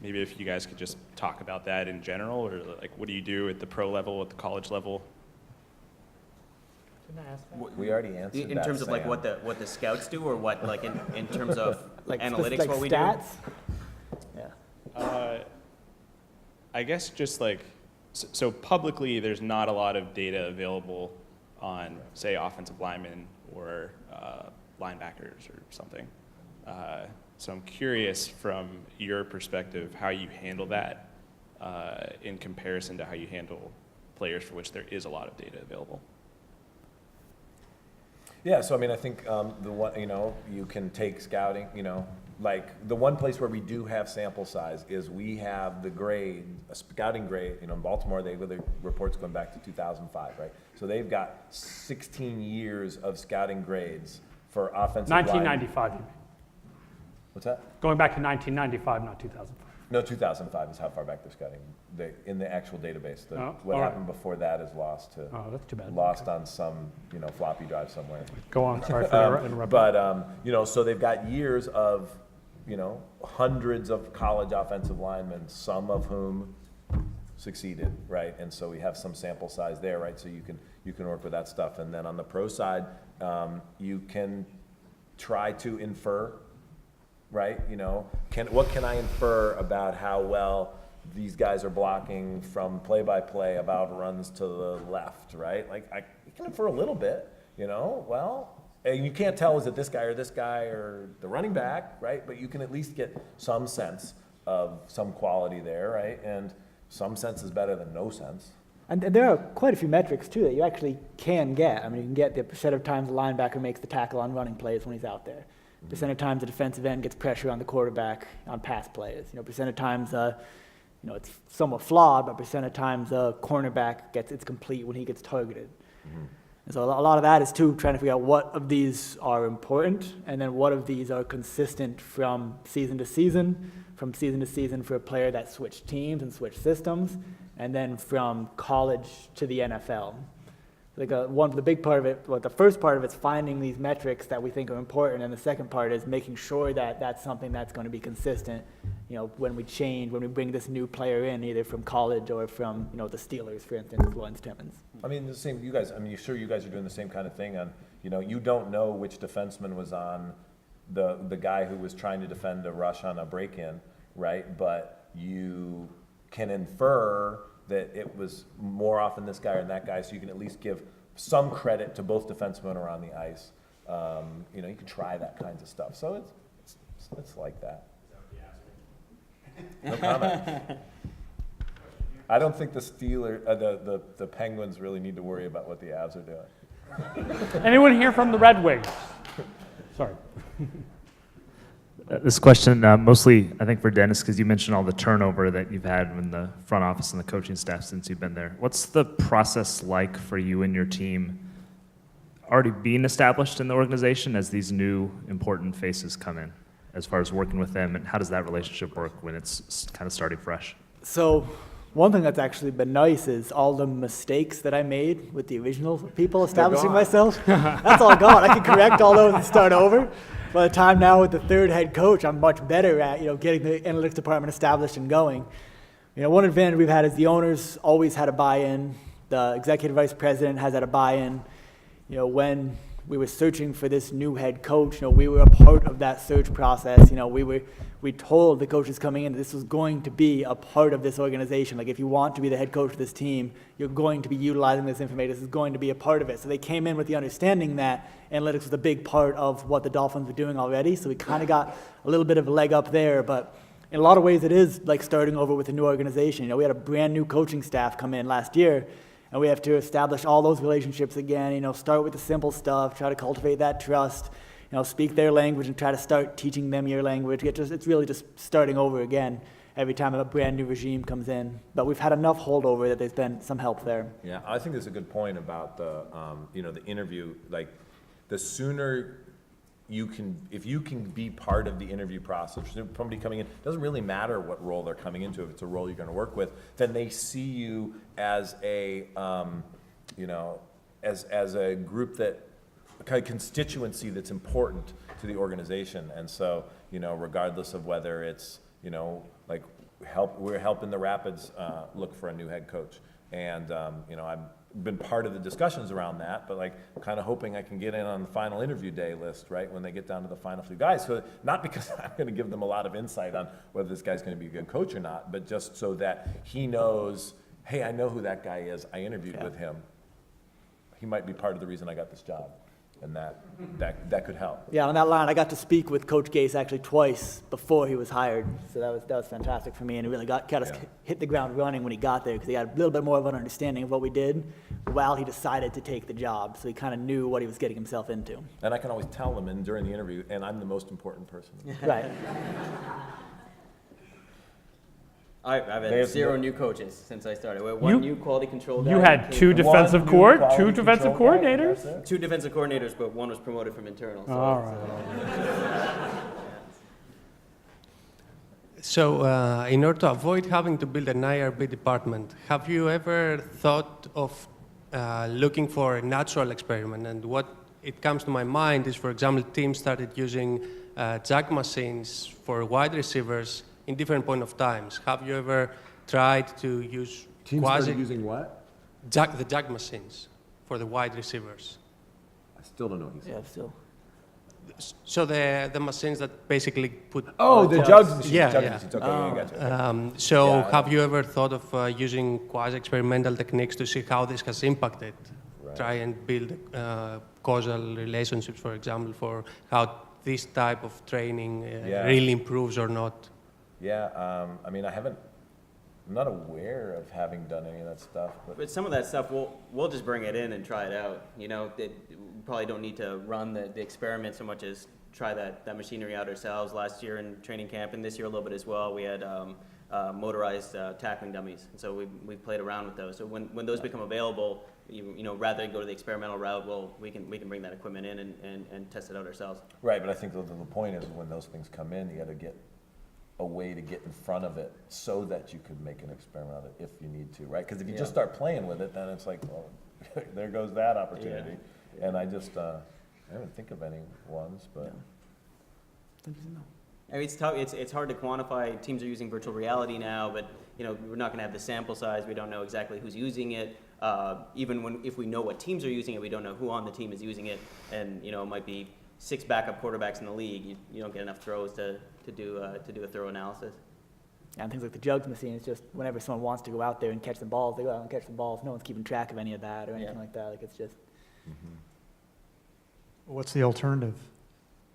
Maybe if you guys could just talk about that in general, or like what do you do at the pro level, at the college level? Didn't I ask that? We already answered that. In terms of like what the scouts do, or what like in terms of like analytics, like what we stats? do? Yeah. I guess just like, so publicly there's not a lot of data available on, say, offensive linemen or linebackers or something. So I'm curious from your perspective how you handle that in comparison to how you handle players for which there is a lot of data available. Yeah, so I think the one, you can take scouting, like the one place where we do have sample size is we have the grade, a scouting grade, in Baltimore, they have the reports going back to 2005, right? So they've got 16 years of scouting grades for offensive line. 1995, you mean? What's that? Going back to 1995, not 2005. No, 2005 is how far back they're scouting. In the actual database. What happened before that is lost to. Oh, that's too bad. Lost on some, floppy drive somewhere. Go on, sorry for interrupting. But, so they've got years of, hundreds of college offensive linemen, some of whom succeeded, right? And so we have some sample size there, right? So you can work with that stuff. And then on the pro side, you can try to infer, right? What can I infer about how well these guys are blocking from play-by-play about runs to the left, right? Like, you can infer a little bit, and you can't tell is it this guy or the running back, right? But you can at least get some sense of some quality there, right? And some sense is better than no sense. And there are quite a few metrics, too, that you actually can get. I mean, you can get the percent of times the linebacker makes the tackle on running plays when he's out there. Percent of times the defensive end gets pressure on the quarterback on pass plays. Percent of times, it's somewhat flawed, but percent of times the cornerback gets it's complete when he gets targeted. And so a lot of that is too trying to figure out what of these are important, and then what of these are consistent from season to season for a player that switched teams and switched systems, and then from college to the NFL. Like the big part of it, well, the first part of it's finding these metrics that we think are important, and the second part is making sure that that's something that's going to be consistent. When we bring this new player in, either from college or from the Steelers, for instance, Lawrence Timmons. I mean, the same. You guys. I mean, you guys are doing the same kind of thing. On you don't know which defenseman was on the guy who was trying to defend a rush on a break-in, right? But you can infer that it was more often this guy or that guy, so you can at least give some credit to both defensemen around the ice. You can try that kinds of stuff. So it's like that. No comment. I don't think the Penguins really need to worry about what the Avs are doing. Anyone here from the Red Wings? Sorry. This question mostly, I think, for Dennis, because you mentioned all the turnover that you've had in the front office and the coaching staff since you've been there. What's the process like for you and your team already being established in the organization as these new important faces come in, as far as working with them, and how does that relationship work when it's kind of starting fresh? So one thing that's actually been nice is all the mistakes that I made with the original people establishing myself. That's all gone. I can correct all those and start over. By the time now with the third head coach, I'm much better at getting the analytics department established and going. One advantage we've had is the owners always had a buy-in. The executive vice president has had a buy-in. When we were searching for this new head coach, we were a part of that search process. We told the coaches coming in that this was going to be a part of this organization. Like, if you want to be the head coach of this team, you're going to be utilizing this information. This is going to be a part of it. So they came in with the understanding that analytics was a big part of what the Dolphins were doing already. So we kind of got a little bit of a leg up there. But in a lot of ways, it is like starting over with a new organization. We had a brand new coaching staff come in last year, and we have to establish all those relationships again. Start with the simple stuff, try to cultivate that trust. Speak their language and try to start teaching them your language. It's really just starting over again every time a brand new regime comes in. But we've had enough holdover that there's been some help there. Yeah, I think there's a good point about the interview. Like, the sooner if you can be part of the interview process, somebody coming in, doesn't really matter what role they're coming into. If it's a role you're going to work with, then they see you as a as a group that, a kind of constituency that's important to the organization. And so, regardless of whether it's, like we're helping the Rapids look for a new head coach. And, I've been part of the discussions around that, but I'm kind of hoping I can get in on the final interview day list, right, when they get down to the final few guys. So not because I'm going to give them a lot of insight on whether this guy's going to be a good coach or not, but just so that he knows, hey, I know who that guy is. I interviewed with him. He might be part of the reason I got this job. And that could help. Yeah, on that line, I got to speak with Coach Gase actually twice before he was hired, so that was fantastic for me, and it really got us hit the ground running when he got there, because he had a little bit more of an understanding of what we did while he decided to take the job, so he kind of knew what he was getting himself into. And I can always tell them during the interview, and I'm the most important person. Right. I've had zero new coaches since I started. We had one new quality control guy. You had two defensive coordinators? Two defensive coordinators, but one was promoted from internal. So all right. So in order to avoid having to build an IRB department, have you ever thought of looking for a natural experiment? And what it comes to my mind is, for example, teams started using jack machines for wide receivers in different point of times. Have you ever tried to use Teams started using what? The jack machines for the wide receivers? I still don't know what he said. Yeah, still. So the machines that basically put... Oh, the jugs machines. Yeah, jugs yeah. machines. Okay, gotcha. So have you ever thought of using quasi-experimental techniques to see how this has impacted? Right. Try and build causal relationships, for example, for how this type of training really improves or not? Yeah, I mean, I'm not aware of having done any of that stuff. But some of that stuff, we'll just bring it in and try it out. We probably don't need to run the experiment so much as try that machinery out ourselves. Last year in training camp, and this year a little bit as well, we had motorized tackling dummies. And so we've played around with those. So when those become available, you know, rather than go to the experimental route, well, we can bring that equipment in and test it out ourselves. Right, but I think the point is when those things come in, you got to get a way to get in front of it so that you could make an experiment on it if you need to, right? Because if you just start playing with it, then it's like, well, there goes that opportunity. Yeah. And I just, I don't think of any ones, but. I mean, it's tough. It's hard to quantify. Teams are using virtual reality now, but you know, we're not going to have the sample size. We don't know exactly who's using it. Even if we know what teams are using it, we don't know who on the team is using it. And you know, it might be 6 backup quarterbacks in the league. You don't get enough throws to do a thorough analysis. And things like the jugs machine, it's just whenever someone wants to go out there and catch some balls, they go out and catch some balls. No one's keeping track of any of that or anything like that. Like it's just. What's the alternative?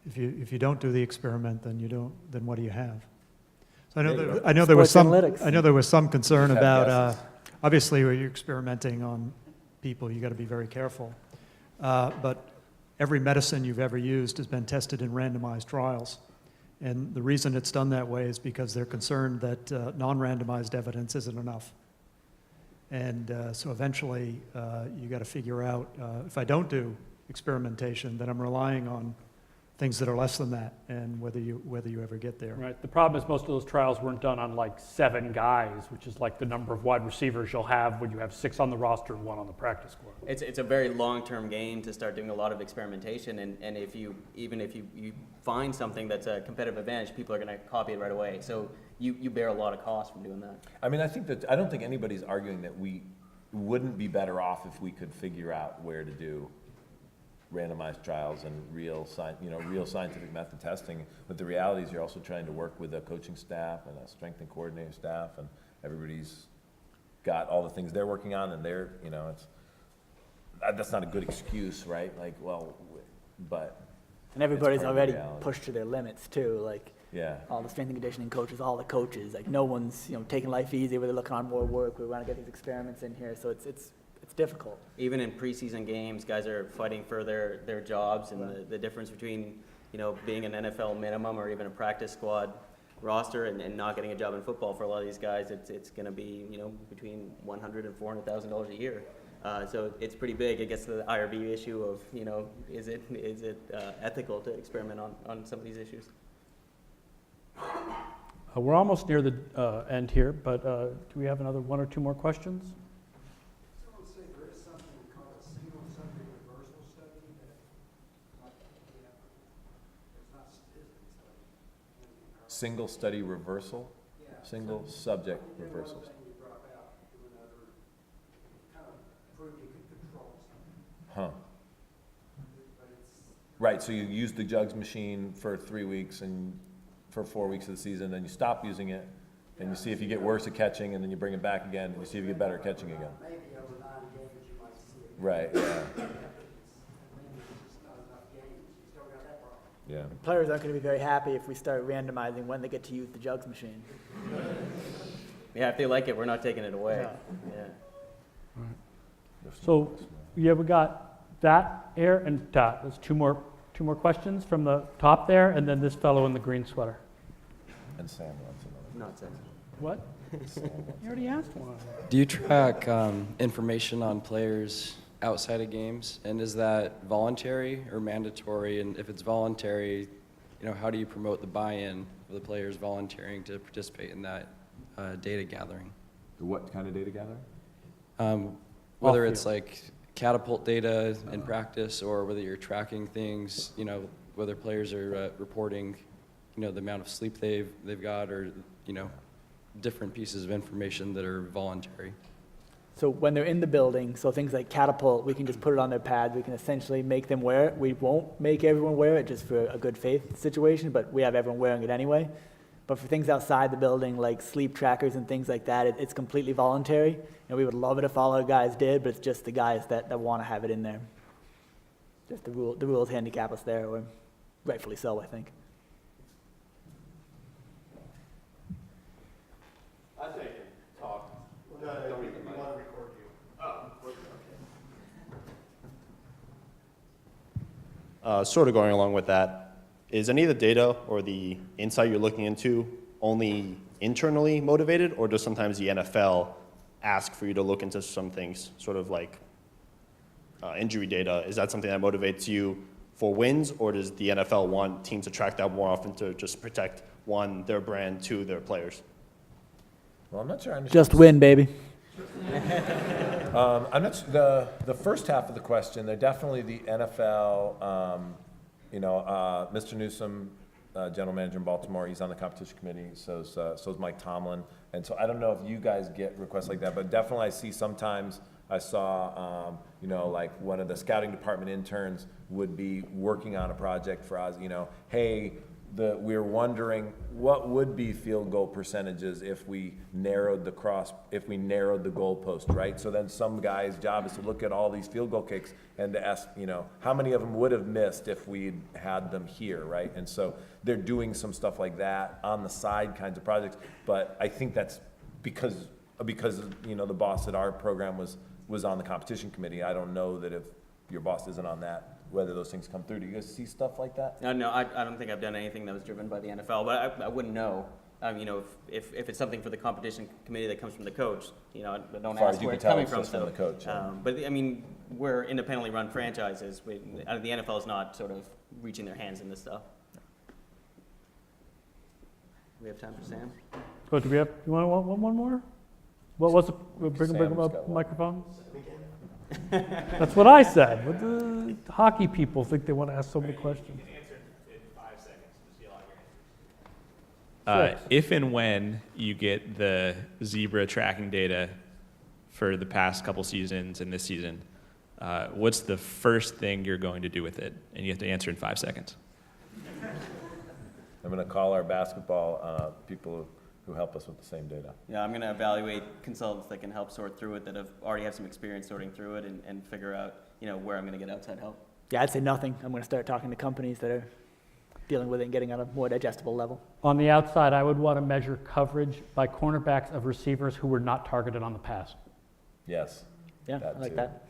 If you don't do the experiment, then what do you have? So I know there was some concern about obviously when you're experimenting on people, you got to be very careful. But every medicine you've ever used has been tested in randomized trials. And the reason it's done that way is because they're concerned that non-randomized evidence isn't enough. And so eventually you got to figure out, if I don't do experimentation, then I'm relying on things that are less than that, and whether you ever get there. Right. The problem is most of those trials weren't done on like 7 guys, which is like the number of wide receivers you'll have when you have 6 on the roster and 1 on the practice squad. It's a very long-term game to start doing a lot of experimentation, and if you find something that's a competitive advantage, people are going to copy it right away. So you bear a lot of cost from doing that. I mean, I don't think anybody's arguing that we wouldn't be better off if we could figure out where to do randomized trials and real scientific method testing. But the reality is you're also trying to work with a coaching staff and a strength and coordinating staff, and everybody's got all the things they're working on, and they're, you know, that's not a good excuse, right? Like, well, but. And everybody's already pushed to their limits too, like yeah. All the strength and conditioning coaches, all the coaches, like no one's, you know, taking life easy where they're looking on more work. We want to get these experiments in here, so it's difficult. Even in preseason games, guys are fighting for their jobs, and the difference between, you know, being an NFL minimum or even a practice squad roster and not getting a job in football for a lot of these guys, it's going to be, you know, between $100,000 and $400,000 a year. So it's pretty big. It gets to the IRB issue of, you know, is it ethical to experiment on some of these issues? We're almost near the end here, but do we have another 1 or 2 more questions? Single study reversal? Single subject reversals. Huh. Right, so you use the jugs machine for 3 weeks and for 4 weeks of the season, then you stop using it, and you see if you get worse at catching, and then you bring it back again, and you see if you get better at catching again. Right, yeah. Yeah. Players aren't going to be very happy if we start randomizing when they get to use the jugs machine. Yeah, if they like it, we're not taking it away. Yeah. So, yeah, we got that here and that. There's two more questions from the top there, and then this fellow in the green sweater. And Sam wants another. Not Sam. What? You already asked one. Do you track information on players outside of games, and is that voluntary or mandatory? And if it's voluntary, you know, how do you promote the buy-in of the players volunteering to participate in that data gathering? What kind of data gathering? Whether it's like catapult data in practice, or whether you're tracking things, you know, whether players are reporting, you know, the amount of sleep they've got, or, you know, different pieces of information that are voluntary. So when they're in the building, so things like catapult, we can just put it on their pads. We can essentially make them wear it. We won't make everyone wear it just for a good faith situation, but we have everyone wearing it anyway. But for things outside the building, like sleep trackers and things like that, it's completely voluntary. You know, we would love it if all our guys did, but it's just the guys that want to have it in there. Just the rules handicap us there, or rightfully so, I think. I think talk. No, don't even want to record you. Sort of going along with that, is any of the data or the insight you're looking into only internally motivated, or does sometimes the NFL ask for you to look into some things, sort of like injury data? Is that something that motivates you for wins, or does the NFL want teams to track that more often to just protect, one, their brand, two, their players? Well, I'm not sure I understand. Just win, baby. I'm not the first half of the question. They're definitely the NFL. Mr. Newsom, general manager in Baltimore, he's on the competition committee. So's Mike Tomlin, and so I don't know if you guys get requests like that, but definitely I see sometimes. I saw, like one of the scouting department interns would be working on a project for us. Hey, we're wondering what would be field goal percentages if we narrowed the goalpost, right? So then some guy's job is to look at all these field goal kicks and to ask, how many of them would have missed if we'd had them here, right? And so they're doing some stuff like that on the side kinds of projects. But I think that's because the boss at our program was on the competition committee. I don't know that if your boss isn't on that, whether those things come through. Do you guys see stuff like that? No, I don't think I've done anything that was driven by the NFL, but I wouldn't know. If it's something for the competition committee that comes from the coach, I don't ask where it's coming from. From the coach. But we're independently run franchises. The NFL is not sort of reaching their hands in this stuff. We have time for Sam. Oh, do we have? You want one more? What was it? Bring up a microphone. That's what I said. What the hockey people think they want to ask so many questions. If and when you get the zebra tracking data for the past couple seasons and this season, what's the first thing you're going to do with it? And you have to answer in 5 seconds. I'm going to call our basketball people who help us with the same data. Yeah, I'm going to evaluate consultants that can help sort through it, that have already have some experience sorting through it, and figure out, where I'm going to get outside help. Yeah, I'd say nothing. I'm going to start talking to companies that are dealing with it and getting on a more digestible level. On the outside, I would want to measure coverage by cornerbacks of receivers who were not targeted on the pass. Yes. Yeah, I like that.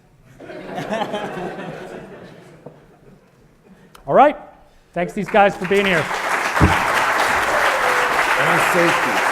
All right. Thanks, these guys, for being here. And safety.